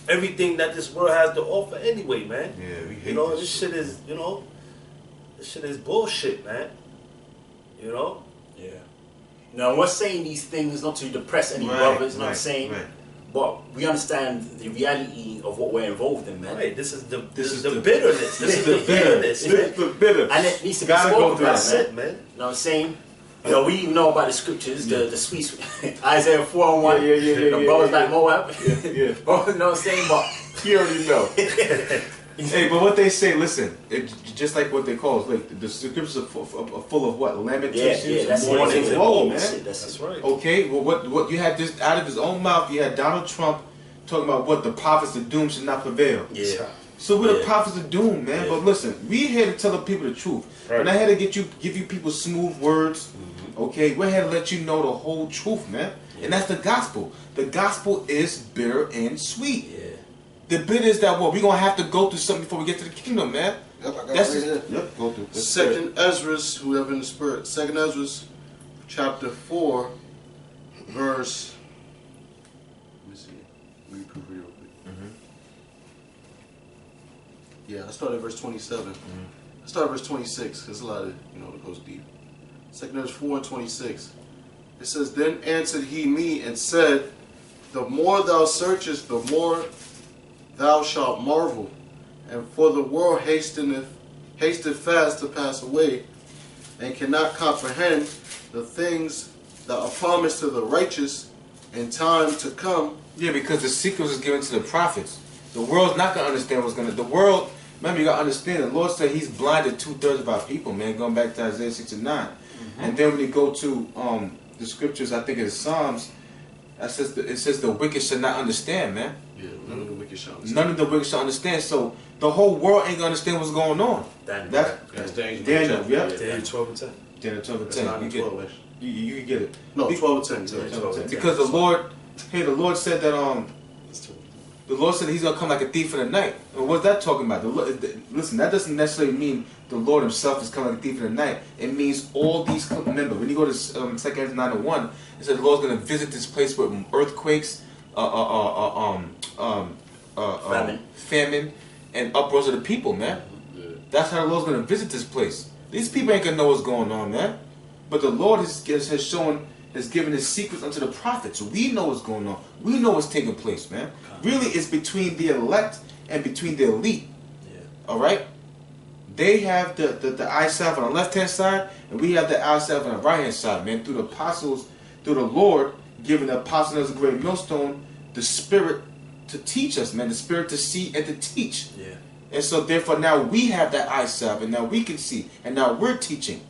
everything that this world has to offer anyway, man. Yeah, we hate You know, this this shit is, you know, this shit is bullshit, man. You know. Yeah. Now, we're saying these things not to depress any Right, brothers, you know what I'm right, saying? right. But we understand the reality of what we're involved in, man. Right. This is the is the the- bitterness. This is the bitterness. Yeah. It's the bitter. And it needs to be Gotta go spoken through about, That's man. it, man. You know what I'm saying? You know, we know about the scriptures, the sweet Isaiah 4:1. Yeah, The brothers like Moab. Yeah. You know what I'm saying? But You already know. Hey, but what they say, listen, just like what they call it, like the scriptures are full of what? Lamentations, that's mourning. it. Whoa, That's man. it. That's right. Okay, well, what you had this out of his own mouth, you had Donald Trump talking about what the prophets of doom should not prevail. yeah. So we're the Yeah. prophets of doom, man. Yeah. But listen, we're here to tell the people the truth. Right. We're not here to give you people smooth words. Okay, we're here to let you know the whole truth, man. And that's the gospel. The gospel is bitter and sweet. Yeah. The bitter is that what we're gonna have to go through something before we get to the kingdom, man. Yep, I got That's it just, right here. yep, go through. Second Ezra's, whoever in the spirit. Second Ezra's, chapter 4, verse. Let me see. Let me proofread real quick. Yeah, I started at verse 27. I started at verse 26. There's a lot of, that goes deep. Second Ezra's 4 and 26. It says, "Then answered he me and said, The more thou searchest, the more thou shalt marvel. And for the world hasteth fast to pass away, and cannot comprehend the things that are promised to the righteous in time to come Yeah, because the secrets is given to the prophets. The world's not gonna understand what's gonna. The world. Remember, you gotta understand. The Lord said He's blinded 2/3 of our people, man. Going back to Isaiah 69, and then when you go to the scriptures, I think it's Psalms. It says the wicked should not understand, man. Yeah, none of the wicked shall understand. None of the wicked shall understand. So the whole world ain't gonna understand what's going on. That's Daniel. Yeah. Daniel 12 and 10. Daniel 12 and That's 10. 9 and 12. You can get it. No, 12 and 10. 12 and 10. Because the Lord, the Lord said that the Lord said He's gonna come like a thief in the night. And what's that talking about? Listen, that doesn't necessarily mean the Lord Himself is coming like a thief in the night. It means all these. Remember, when you go to 2 Kings 9:1, it said the Lord's gonna visit this place with earthquakes, famine, and uproars of the people, man. Yeah. That's how the Lord's gonna visit this place. These people ain't gonna know what's going on, man. But the Lord has given His secrets unto the prophets. We know what's going on. We know what's taking place, man. Really, it's between the elect and between the elite. Yeah. All right? They have the eye salve on the left-hand side, and we have the eye salve on the right-hand side, man. Through the apostles, through the Lord, giving the apostles as a great millstone, the Spirit to teach us, man. The Spirit to see and to teach. Yeah. And so, therefore, now we have that eye salve, and now we can see, and now we're teaching.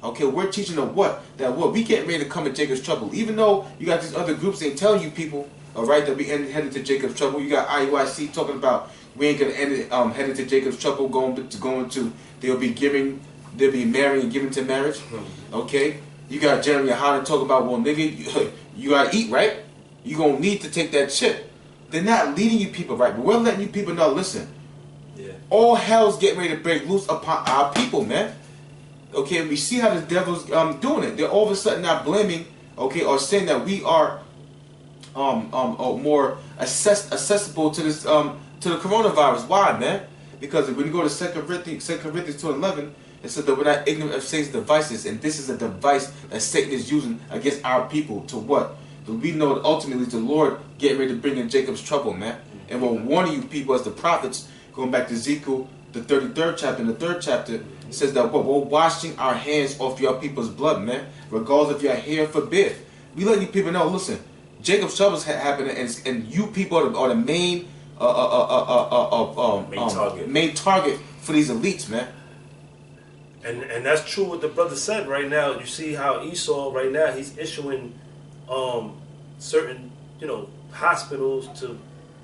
Okay, we're teaching of what? That what? We getting ready to come in Jacob's trouble. Even though you got these other groups ain't telling you people, all right, that we headed to Jacob's trouble. You got IUIC talking about we ain't gonna end headed to Jacob's trouble, going to they'll be marrying and giving to marriage. Okay, you got Jeremy Holland talking about, well, nigga, you gotta eat, right? You gonna need to take that chip. They're not leading you people right, but we're letting you people know. Listen, all hell's getting ready to break loose upon our people, man. Okay, and we see how the devil's doing it. They're all of a sudden not blaming, okay, or saying that we are more accessible to this to the coronavirus. Why, man? Because when you go to 2 Corinthians 2:11, it said that we're not ignorant of Satan's devices, and this is a device that Satan is using against our people to what? We know that ultimately the Lord getting ready to bring in Jacob's trouble, man. And we're warning you people as the prophets, going back to Ezekiel, the 33rd chapter, and the 3rd chapter, it says that what? We're washing our hands off your people's blood, man. Regardless of your hair forbid. We letting you people know, listen, Jacob's trouble is happening, and you people are the main main target for these elites, man. And that's true what the brother said right now. You see how Esau right now, he's issuing certain, hospitals to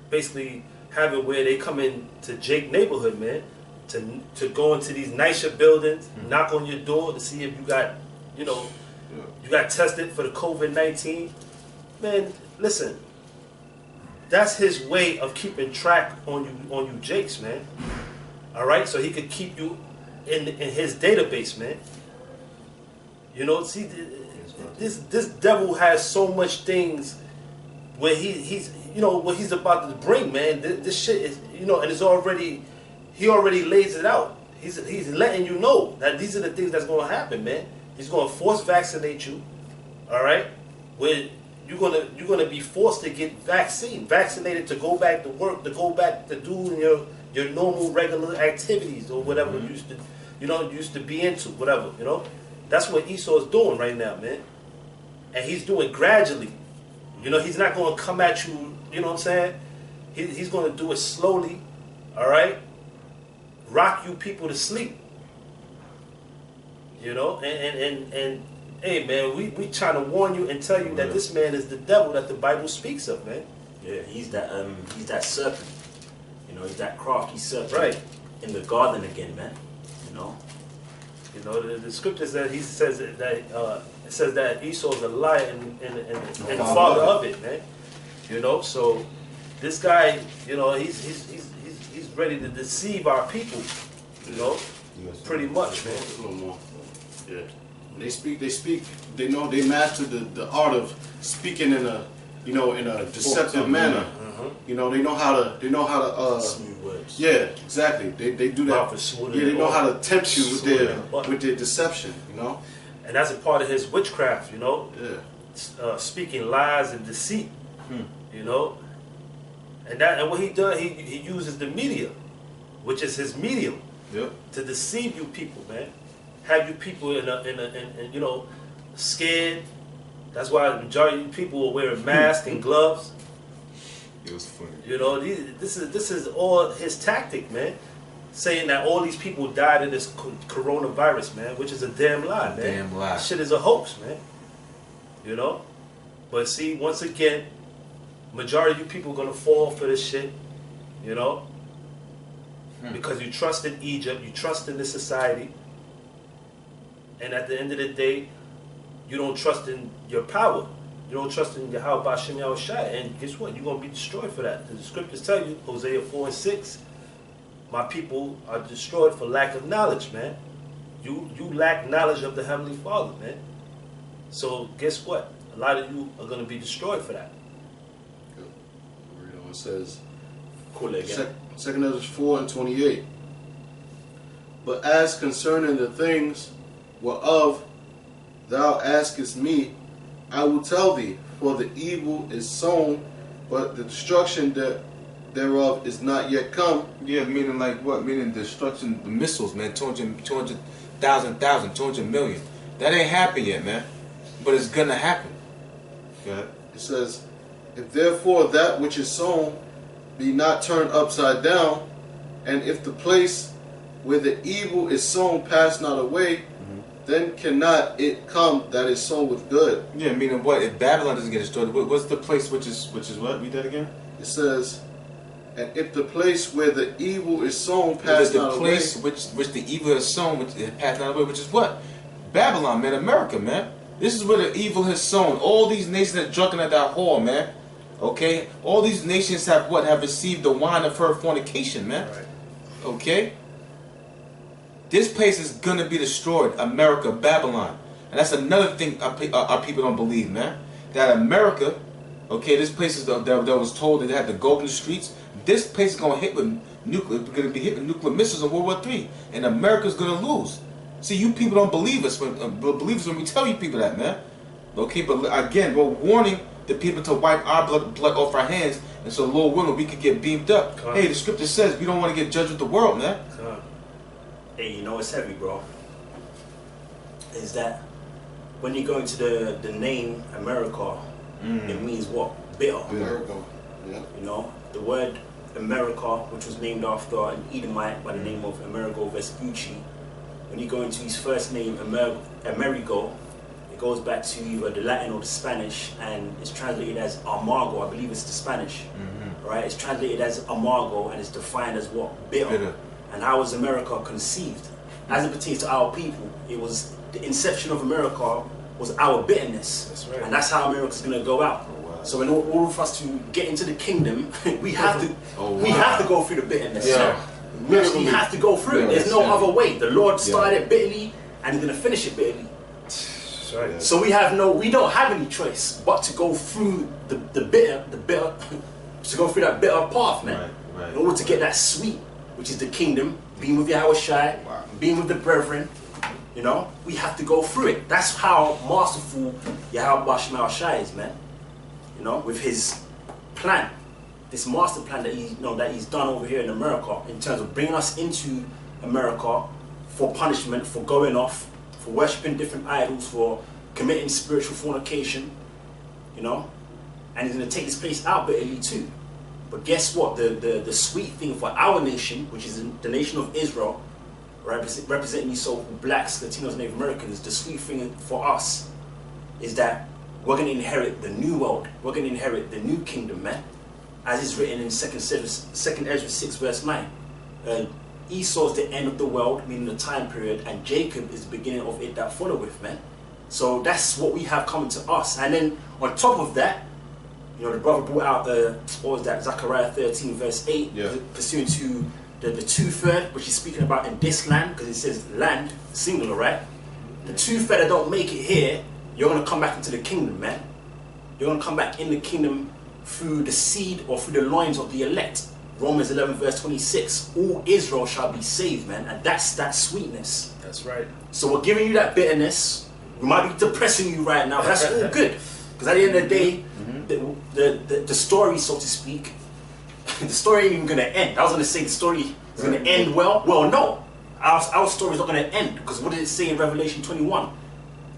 basically have it where they come in to Jake neighborhood, man, to go into these nicer buildings, knock on your door to see if you got, you got tested for the COVID-19. Man, listen, that's his way of keeping track on you Jakes, man. All right, so he could keep you in his database, man. See, this devil has so much things where he's what he's about to bring, man. This shit is, and it's already, he already lays it out. He's letting you know that these are the things that's going to happen, man. He's going to force vaccinate you, all right? Where you're gonna be forced to get vaccinated to go back to work, to go back to doing your normal regular activities or whatever you used to be into, whatever, That's what Esau's doing right now, man. And he's doing gradually. He's not going to come at you, you know what I'm saying? He's going to do it slowly, all right? Rock you people to sleep. And hey, man, we trying to warn you and tell you that this man is the devil that the Bible speaks of, man. Yeah, he's that serpent. He's that crafty serpent. Right. In the garden again, man. The scriptures that he says that it says that Esau is a liar and the father of it, man. So this guy, he's ready to deceive our people, pretty much, man. A little more. Yeah. They speak. They know they master the art of speaking in a deceptive manner. They know how to smooth words. Yeah, exactly. They do that. Yeah, they know how to tempt you with their deception. And that's a part of his witchcraft, Yeah. speaking lies and deceit, and what he does, he uses the media, which is his medium, to deceive you people, man. Have you people in scared. That's why the majority of you people are wearing masks and gloves. It was funny. You know, this is all his tactic, man. Saying that all these people died in this coronavirus, man, which is a damn lie, man. Damn lie. This shit is a hoax, man. You know? But see, once again, majority of you people are gonna fall for this shit, you know? Because you trust in Egypt, you trust in this society, and at the end of the day, you don't trust in your power. You don't trust in Yahweh Ba'Shem Yahushua, and guess what? You're going to be destroyed for that. The scriptures tell you, Hosea 4:6, my people are destroyed for lack of knowledge, man. You lack knowledge of the Heavenly Father, man. So guess what? A lot of you are going to be destroyed for that. Read on. It says, Cool again. 2 Ezra 4:28. But as concerning the things whereof thou askest me, I will tell thee, for the evil is sown, but the destruction thereof is not yet come. Yeah, meaning like what? Meaning destruction, the missiles, man. 200 million. That ain't happened yet, man. But it's gonna happen. Okay. It says, if therefore that which is sown be not turned upside down, and if the place where the evil is sown pass not away, then cannot it come that is sown with good. Yeah, meaning what? If Babylon doesn't get destroyed, what's the place which is what? Read that again. It says, and if the place where the evil is sown pass not away. The place which the evil is sown, which it pass not away, which is what? Babylon, man, America, man. This is where the evil has sown. All these nations are drunken at that whore, man. Okay? All these nations have what? Have received the wine of her fornication, man. Right. Okay? This place is gonna be destroyed, America, Babylon. And that's another thing our people don't believe, man. That America, okay, this place is that was told that they had the golden streets. This place is gonna be hit with nuclear missiles in World War III, and America's gonna lose. See, you people don't believe us when we tell you people that, man. Okay, but again, we're warning the people to wipe our blood off our hands, and so Lord willing, we could get beamed up. Hey, the scripture says we don't want to get judged with the world, man. Hey, you know what's heavy, bro? Is that when you go into the name America, it means what? Bitter. America. Yeah. You know, the word America, which was named after an Edomite by the name of Amerigo Vespucci. When you go into his first name, Amerigo, it goes back to either the Latin or the Spanish, and it's translated as amargo. I believe it's the Spanish. Right? It's translated as amargo, and it's defined as what? Bitter. And how was America conceived? As it pertains to our people, it was the inception of America was our bitterness. That's right. And that's how America's going to go out. Oh, wow. So in order for us to get into the kingdom, we have to we have to go through the bitterness. Yeah. We actually have to go through it. There's no other way. The Lord started it bitterly, and He's going to finish it bitterly. That's right. So we don't have any choice but to go through the bitter, to go through that bitter path, man. Right. In order to get that sweet, which is the kingdom, being with Yahushua, being with the brethren, you know, we have to go through it. That's how masterful Yahweh Ba'Shem Yahushua is, man. You know, with his plan, this master plan that he's done over here in America, in terms of bringing us into America for punishment, for going off, for worshiping different idols, for committing spiritual fornication, you know, and he's going to take this place out bitterly too. But guess what? The sweet thing for our nation, which is the nation of Israel, representing these so-called blacks, Latinos, Native Americans, the sweet thing for us is that we're going to inherit the new world. We're going to inherit the new kingdom, man. As is written in 2 Ezra 6 verse 9. Esau's the end of the world, meaning the time period, and Jacob is the beginning of it that followeth, man. So that's what we have coming to us. And then on top of that, you know, the brother brought out Zechariah 13 verse 8, pursuant to the 2/3, which he's speaking about in this land, because it says land, singular, right? The 2/3 that don't make it here, you're going to come back into the kingdom, man. You're going to come back in the kingdom through the seed or through the loins of the elect. Romans 11 verse 26, all Israel shall be saved, man, and that's that sweetness. That's right. So we're giving you that bitterness. We might be depressing you right now, but that's all good. Because at the end of the day, the story, so to speak, the story ain't even going to end. I was going to say the story is going to end well. Well, no. Our story is not going to end. Because what did it say in Revelation 21?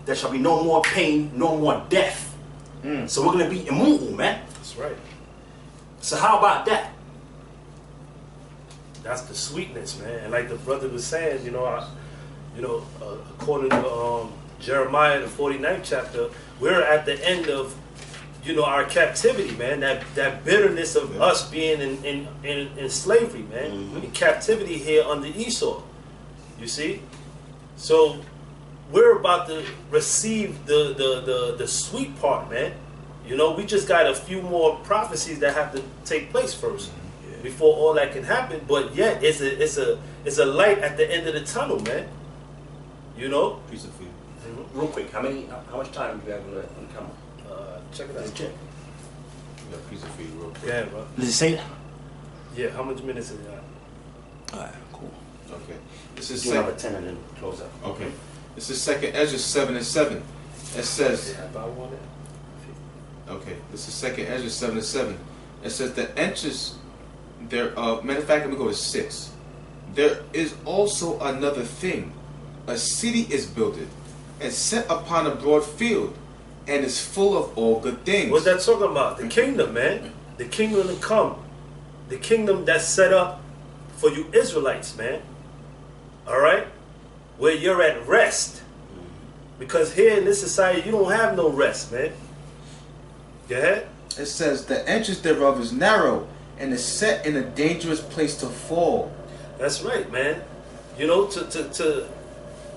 There shall be no more pain, no more death. So we're going to be immortal, man. That's right. So how about that? That's the sweetness, man. And like the brother was saying, according to Jeremiah, the 49th chapter, we're at the end of, our captivity, man. That bitterness of us being in slavery, man. In captivity here under Esau. You see? So we're about to receive the sweet part, man. We just got a few more prophecies that have to take place first before all that can happen. But yet, it's a light at the end of the tunnel, man. Piece of food. Real quick, how much time do we have on camera? Check it out. Let's check. You got a piece of feed real quick. Yeah, bro. Does it say that? Yeah, how much minutes is that? Alright, cool. Okay. This is Do another 10 and then close out. Okay. This is 2nd Ezra 7:7. It says. Yeah, about one. Okay. This is 2nd Ezra 7:7. It says the entrance thereof. Matter of fact, let me go to 6. There is also another thing. A city is builded and set upon a broad field, and is full of all good things. What's that talking about? The kingdom, man. The kingdom to come. The kingdom that's set up for you Israelites, man. Alright? Where you're at rest. Because here in this society, you don't have no rest, man. Go ahead. It says the entrance thereof is narrow and is set in a dangerous place to fall. That's right, man. To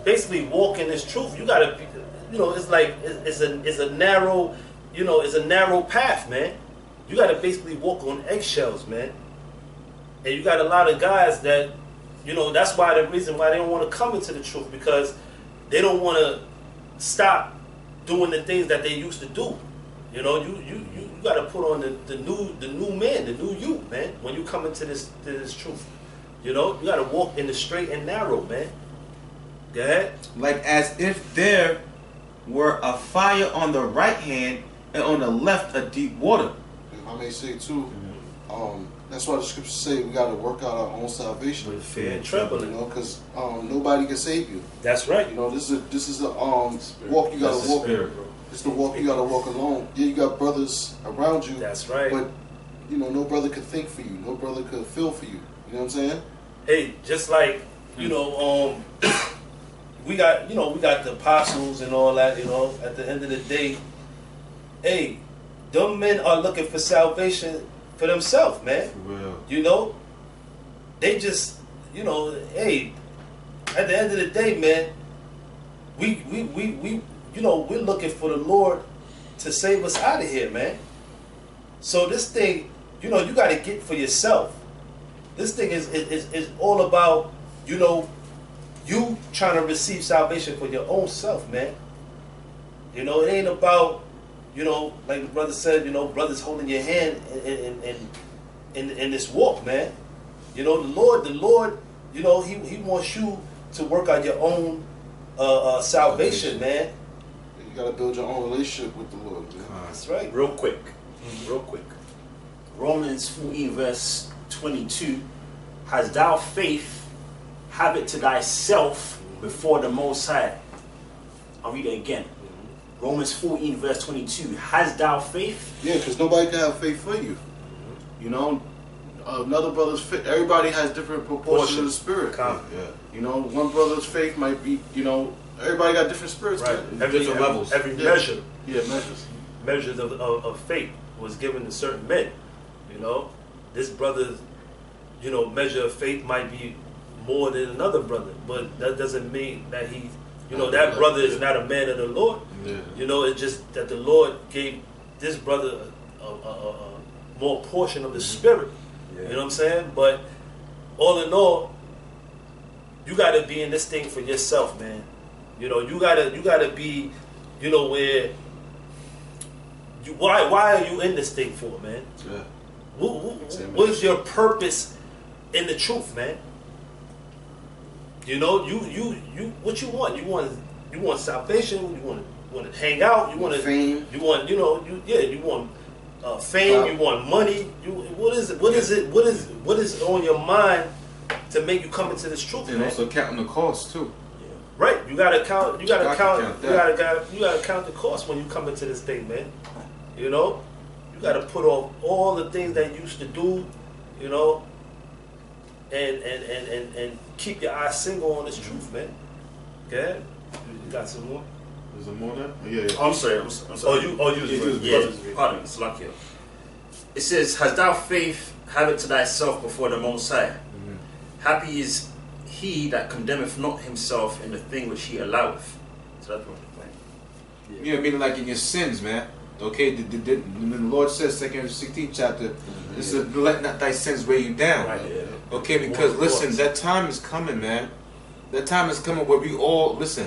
basically walk in this truth, you gotta be, it's like it's a narrow, it's a narrow path, man. You gotta basically walk on eggshells, man. And you got a lot of guys that, that's why the reason why they don't want to come into the truth, because they don't want to stop doing the things that they used to do. You got to put on the new man, the new you, man. When you come into this truth, you got to walk in the straight and narrow, man. Go ahead. Like as if there were a fire on the right hand and on the left a deep water. If I may say too, that's why the scriptures say we got to work out our own salvation With fear and trembling. because nobody can save you. That's right. This is the walk you got to walk. It's the walk you got to walk alone. Yeah, you got brothers around you. That's right. But no brother could think for you. No brother could feel for you. You know what I'm saying? Hey, just like we got the apostles and all that. At the end of the day, hey, them men are looking for salvation for themselves, man. For real. They just, hey, at the end of the day, man, we're looking for the Lord to save us out of here, man. So this thing, you got to get for yourself. This thing is all about, you trying to receive salvation for your own self, man. It ain't about, like the brother said, brothers holding your hand in this walk, man. The Lord, he wants you to work out your own salvation, man. You got to build your own relationship with the Lord, man. That's right. Real quick. Romans 14 verse 22. Has thou faith, have it to thyself before the Most High. I'll read it again. Romans 14 verse 22. Has thou faith? Yeah, because nobody can have faith for you. Another brother's faith, everybody has different proportions of the spirit. Yeah. One brother's faith might be, everybody got different spirits. Right. Different levels. Every measure. Yeah, measures. Measures of faith was given to certain men. This brother's, measure of faith might be more than another brother, but that doesn't mean that he, that brother is not a man of the Lord. Yeah. It's just that the Lord gave this brother a more portion of the spirit. Yeah. You know what I'm saying? But all in all, you got to be in this thing for yourself, man. You gotta be, where. Why are you in this thing for, man? Yeah. What is your purpose in the truth, man? You what you want? You want salvation. You want to hang out. You want fame. You want you want fame. You want money. What is it? What is on your mind to make you come into this truth, And man? also counting the cost too. Right. You gotta count. You gotta Got to count. count You that. gotta count the cost when you come into this thing, man. You got to put off all the things that you used to do, you know, and keep your eyes single on this truth, man. Okay? You got some more? Is there more there? Yeah. Oh, I'm sorry. I'm sorry. Yeah. Pardon, it's like you. It says, "Hast thou faith? Have it to thyself before the Most High. Happy is he that condemneth not himself in the thing which he alloweth." So that's what the point. Yeah, meaning like in your sins, man. Okay, the Lord says, 2 Corinthians 16 chapter, it says, "Let not thy sins weigh you down." Right, yeah. Okay, because listen, that time is coming, man. That time is coming where we all listen.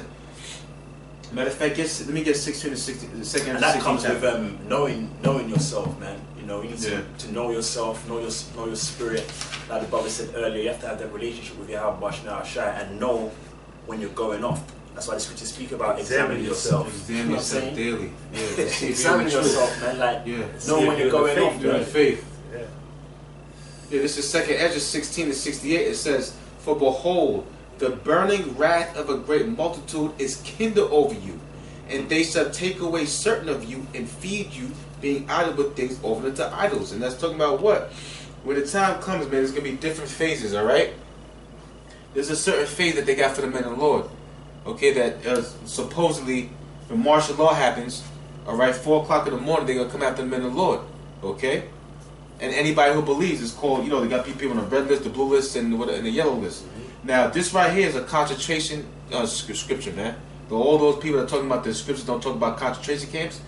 Matter of fact, let me get 16 to 16. And that comes with knowing yourself, man. You know, you need to know yourself, know your spirit. Like the brother said earlier, you have to have that relationship with Yahweh and know when you're going off. That's why the scriptures speak about examining yourself. Examine yourself daily. Yeah, examine yourself, man. Like, know when you're going off. Doing faith. Yeah. Yeah, this is 2 Ezra 16 to 68. It says, "For behold, the burning wrath of a great multitude is kindled over you, and they shall take away certain of you and feed you, being idle with things offered unto idols." And that's talking about what? When the time comes, man, there's going to be different phases, all right? There's a certain phase that they got for the men of the Lord. Okay, that supposedly, when martial law happens, all right, 4 o'clock in the morning, they're going to come after the men of the Lord. Okay? And anybody who believes is called, you know, they got people on the red list, the blue list, and the yellow list. Now, this right here is a concentration scripture, man. But all those people that are talking about the scriptures don't talk about concentration camps.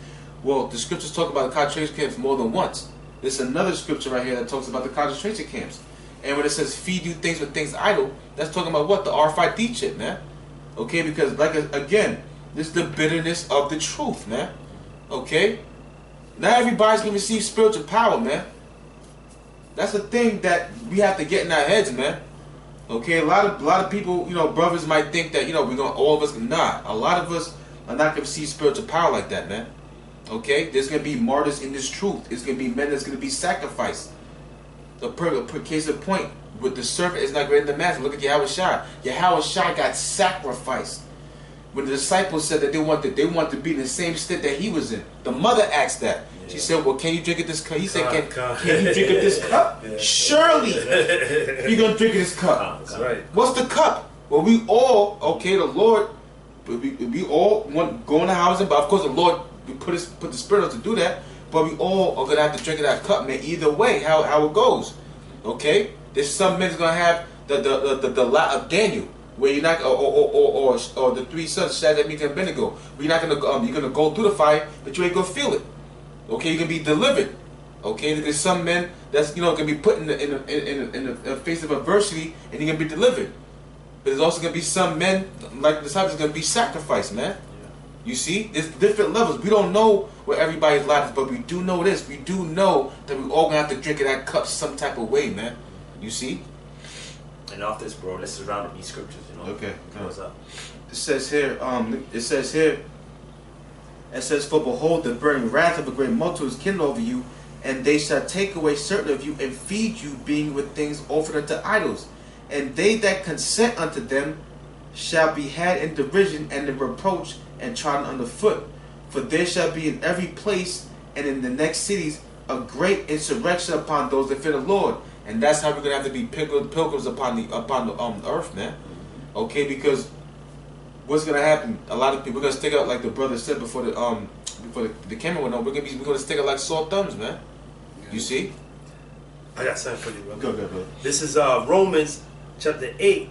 Well, the scriptures talk about the concentration camps more than once. There's another scripture right here that talks about the concentration camps. And when it says feed you things with things idle, that's talking about what? The RFID chip, man. Okay, because like again, this is the bitterness of the truth, man. Okay? Not everybody's gonna receive spiritual power, man. That's the thing that we have to get in our heads, man. Okay, a lot of people, you know, brothers might think that, you know, all of us, nah. A lot of us are not gonna receive spiritual power like that, man. Okay? There's gonna be martyrs in this truth. It's gonna be men that's gonna be sacrificed. The case of point, with the servant is not greater than the master. Look at Yahweh Shai. Yahweh Shai got sacrificed. When the disciples said that they want to be in the same state that he was in, the mother asked that. She said, "Well, can you drink of this cup?" He said, "Can you drink of this cup?" Surely, you're gonna drink of this cup. That's right. What's the cup? Well, we all, okay, the Lord, we all want go in the house, but of course the Lord put the Spirit on to do that. But we all are gonna have to drink of that cup, man. Either way, how it goes, okay. There's some men's gonna have the lot of Daniel, where you're not, or the 3 sons, Shadrach, Meshach, and Abednego. Where you're not gonna you're gonna go through the fire, but you ain't gonna feel it. Okay, you're gonna be delivered. Okay, there's some men that's gonna be put in the face of adversity, and you're gonna be delivered. But there's also gonna be some men like the disciples gonna be sacrificed, man. You see, there's different levels. We don't know where everybody's lot is, but we do know this. We do know that we all gonna have to drink of that cup some type of way, man. You see? And after this, bro, let's just round up these scriptures, you know. Okay. What's up? It says here, "For behold, the burning wrath of a great multitude is kindled over you, and they shall take away certain of you and feed you, being with things offered unto idols. And they that consent unto them shall be had in derision and in reproach and trodden under foot. For there shall be in every place and in the next cities a great insurrection upon those that fear the Lord." And that's how we're gonna have to be pilgrims upon the earth, man. Okay, because what's gonna happen? A lot of people are gonna stick out, like the brother said before the camera went on. We're gonna stick out like sore thumbs, man. You see? I got something for you, brother. Go, brother. This is Romans chapter 8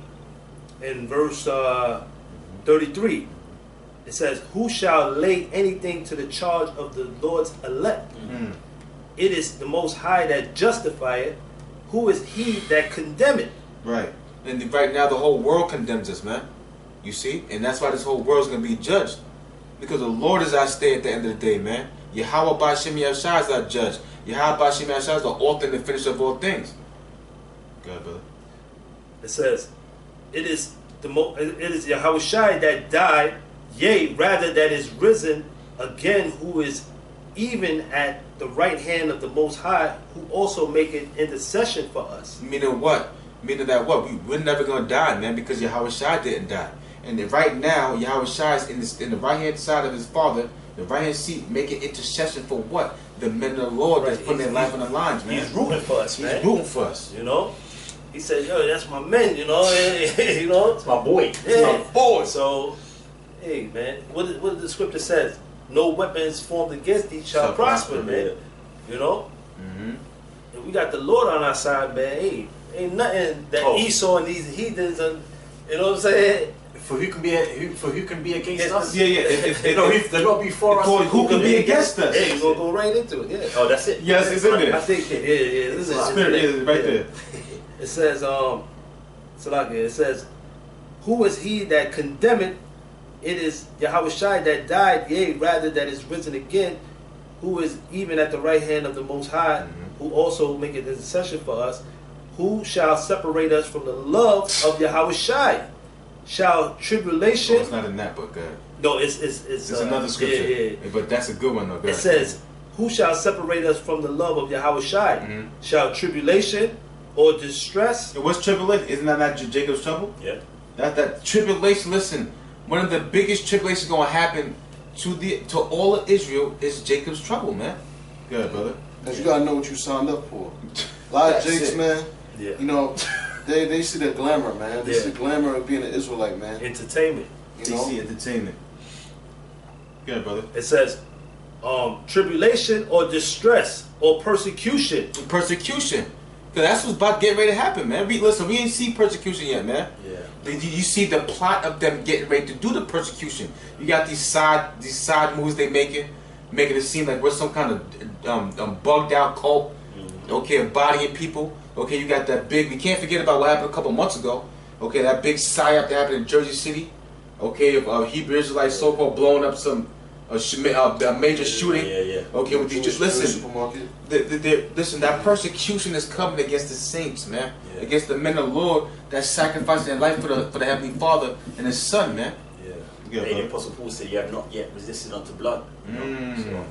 and verse 33. It says, "Who shall lay anything to the charge of the Lord's elect? It is the Most High that justifieth. Who is he that condemneth?" Right. And right now the whole world condemns us, man. You see? And that's why this whole world is going to be judged. Because the Lord is our stay at the end of the day, man. Yahweh Ba'Shem Yahshua is our judge. Yahweh Ba'Shem Yahshua is the author and the finisher of all things. Go ahead, brother. It says, it is Yahweh Shai that died, yea, rather that is risen again, who is even at the right hand of the Most High, who also maketh intercession for us. Meaning what? Meaning that what? We're never going to die, man, because Yahweh Shai didn't die. And then right now, Yahweh Shai is in the right hand side of his Father, The right hand seat making intercession for what? The men of the Lord that's putting their life on the lines, man. He's rooting for us, man. He's rooting for us. You know? He said, yo, that's my men, you know? You know? It's my boy. Yeah. My boy. So, hey, man, what the scripture says? No weapons formed against thee shall prosper, man. You know? Mm-hmm. And we got the Lord on our side, man. Hey, ain't nothing that Esau and these heathens, and you know what I'm saying? For who can be against us? Yeah. They're not be for us. Who can be against us? Hey, you're gonna go right into it, yeah. Oh, that's it. Yes, it's in there. I think, yeah. This is Spirit is right there. It says, it says, who is he that condemneth? It is Yahushua that died, yea, rather that is risen again, who is even at the right hand of the Most High, who also maketh intercession for us. Who shall separate us from the love of Yahushua? Shall tribulation? Oh, it's not in that book, God. No, it's another scripture. Yeah. But that's a good one, though. It says, who shall separate us from the love of Yahushua? Shall tribulation or distress? What's tribulation? Isn't that not Jacob's trouble? Yeah. That tribulation. Listen, one of the biggest tribulations going to happen to all of Israel is Jacob's trouble, man. Good, brother. Because you got to know what you signed up for. A lot of Jakes, man, you know, they see the glamour, man. They see the glamour of being an Israelite, man. Entertainment. You know? DC entertainment. Good, brother. It says, tribulation or distress or persecution. Persecution. Because that's what's about getting ready to happen, man. Listen, we ain't see persecution yet, man. Yeah. You see the plot of them getting ready to do the persecution. You got these side moves they making it seem like we're some kind of bugged out cult. Okay, embodying people. Okay, you got that big. We can't forget about what happened a couple months ago. Okay, that big psyop that happened in Jersey City. Okay, Hebrew Israelites so-called blowing up a major shooting. Yeah. Okay, with these just listen. Supermarket. Listen, that persecution is coming against the saints, man. Against the men of the Lord that sacrificed their life for the Heavenly Father and His Son, man. Yeah. The Apostle Paul said, "You have not yet resisted unto blood." You know? So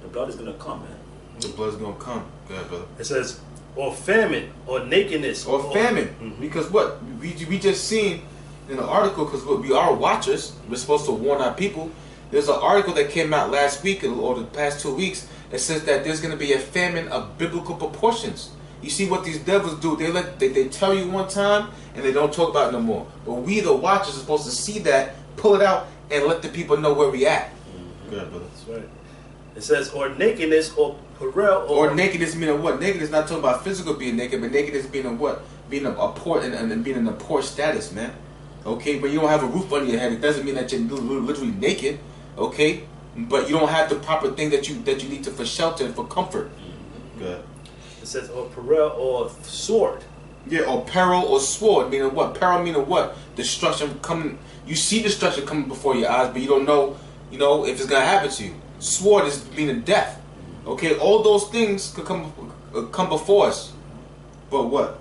the blood is gonna come, man. The blood's gonna come. Good, brother. It says, or famine, or nakedness, or famine. Because what we just seen in the article, because we are watchers, we're supposed to warn our people. There's an article that came out last week or the past 2 weeks that says that there's going to be a famine of biblical proportions. You see what these devils do? They tell you one time and they don't talk about it no more. But we, the watchers, are supposed to see that, pull it out, and let the people know where we at. Good, brother. That's right. It says, or nakedness, or parel, or nakedness meaning what? Nakedness not talking about physical being naked, but nakedness being a what? Being a poor and being in a poor status, man. Okay, but you don't have a roof under your head. It doesn't mean that you're literally naked. Okay, but you don't have the proper thing that you need for shelter and for comfort. Good. It says, or parel, or sword. Yeah, or peril or sword, meaning what? Peril meaning what? Destruction coming. You see destruction coming before your eyes, but you don't know, if it's gonna happen to you. Sword is meaning death. Okay, all those things could come before us. But what?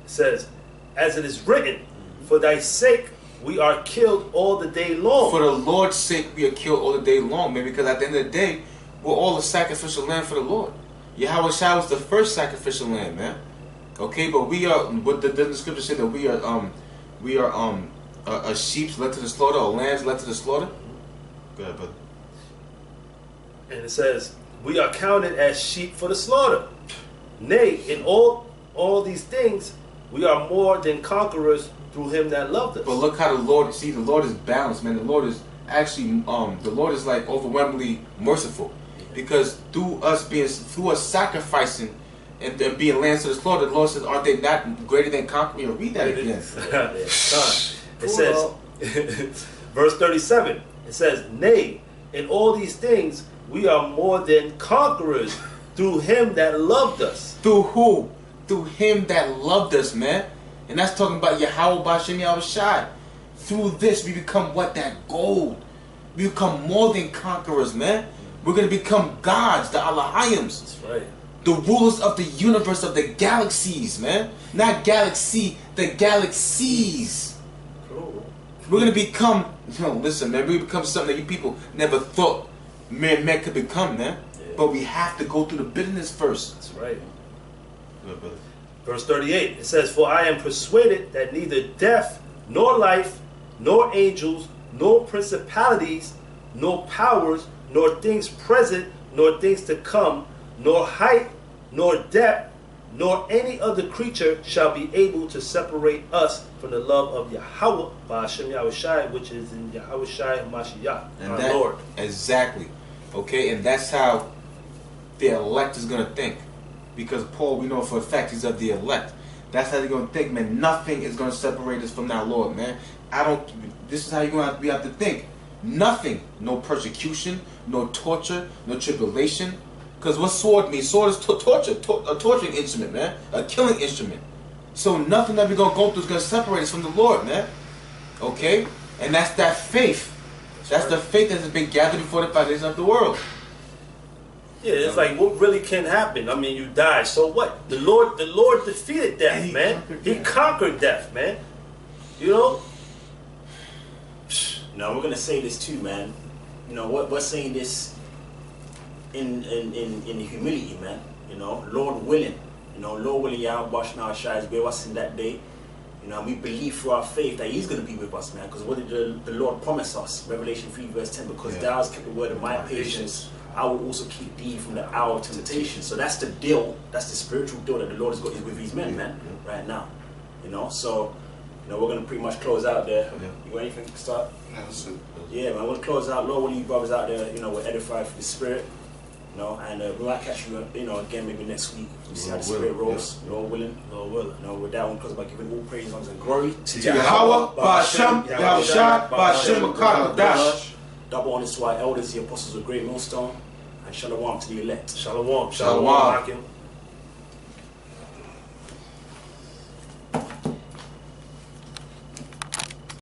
It says, as it is written, for thy sake we are killed all the day long. For the Lord's sake we are killed all the day long, man. Because at the end of the day, we're all a sacrificial lamb for the Lord. Yahweh Shai was the first sacrificial lamb, man. Okay, but we are. What the scripture say that we are a sheep led to the slaughter, or lambs led to the slaughter. Go ahead, brother. And it says, we are counted as sheep for the slaughter. Nay, in all these things, we are more than conquerors through Him that loved us. But look how the Lord is balanced, man. The Lord is actually, the Lord is like overwhelmingly merciful, because through us sacrificing and being lambs to the slaughter, the Lord says, aren't they not greater than conquerors? Read that again. It says, verse 37, it says, nay, in all these things, we are more than conquerors through Him that loved us. Through who? Through Him that loved us, man. And that's talking about Yahweh Bashem Yahushai. Through this, we become what? That gold. We become more than conquerors, man. We're going to become gods, the Alahims. That's right. The rulers of the universe, of the galaxies, man. Not galaxy, the galaxies. Cool. We're going to become, listen, man, we become something that you people never thought man could become, man. Yeah. But we have to go through the bitterness first. That's right. Good, brother. Verse 38, it says, for I am persuaded that neither death, nor life, nor angels, nor principalities, nor powers, nor things present, nor things to come, nor height, nor depth, nor any other creature shall be able to separate us from the love of Yahweh by Hashem Yahushai, which is in Yahushai Mashiach, our Lord. Exactly. Okay, and that's how the elect is going to think. Because Paul, we know for a fact, he's of the elect. That's how they're going to think, man. Nothing is going to separate us from that Lord, man. This is how you're going to have to think. Nothing. No persecution, no torture, no tribulation. Because what sword means? Sword is torture, a torturing instrument, man. A killing instrument. So nothing that we're going to go through is going to separate us from the Lord, man. Okay? And that's that faith. That's the faith that has been gathered before the foundation of the world. Yeah, it's like what really can happen. I mean, you die, so what? The Lord defeated death, man. He conquered death, man. You know? No, we're gonna say this too, man. You know, we're saying this in humility, man. You know, Lord willing. You know, Lord willing, Yahweh Shai is with us in that day. You know, and we believe through our faith that He's gonna be with us, man. Because what did the Lord promise us? Revelation 3 verse 10. Because thou hast kept the word of my patience, I will also keep thee from the hour of temptation. So that's the deal. That's the spiritual deal that the Lord has got with His men, man. Right now. You know, so. You know, we're going to pretty much close out there. You got anything to start? Yeah, man, I want to close out. Lord, all you brothers out there, you know, we're edified for the Spirit. You know, and we might catch you, you know, again maybe next week. We see how the Spirit rolls. Lord willing. Lord willing. You know, with that one, close by giving all praise, honor, and glory to Yahweh, Ba'ashem, Yahushua, Ba'ashem, Makadash. Double honors to our elders, the apostles of Great Millstone, and Shalawam to the elect. Shalawam. Shalawam.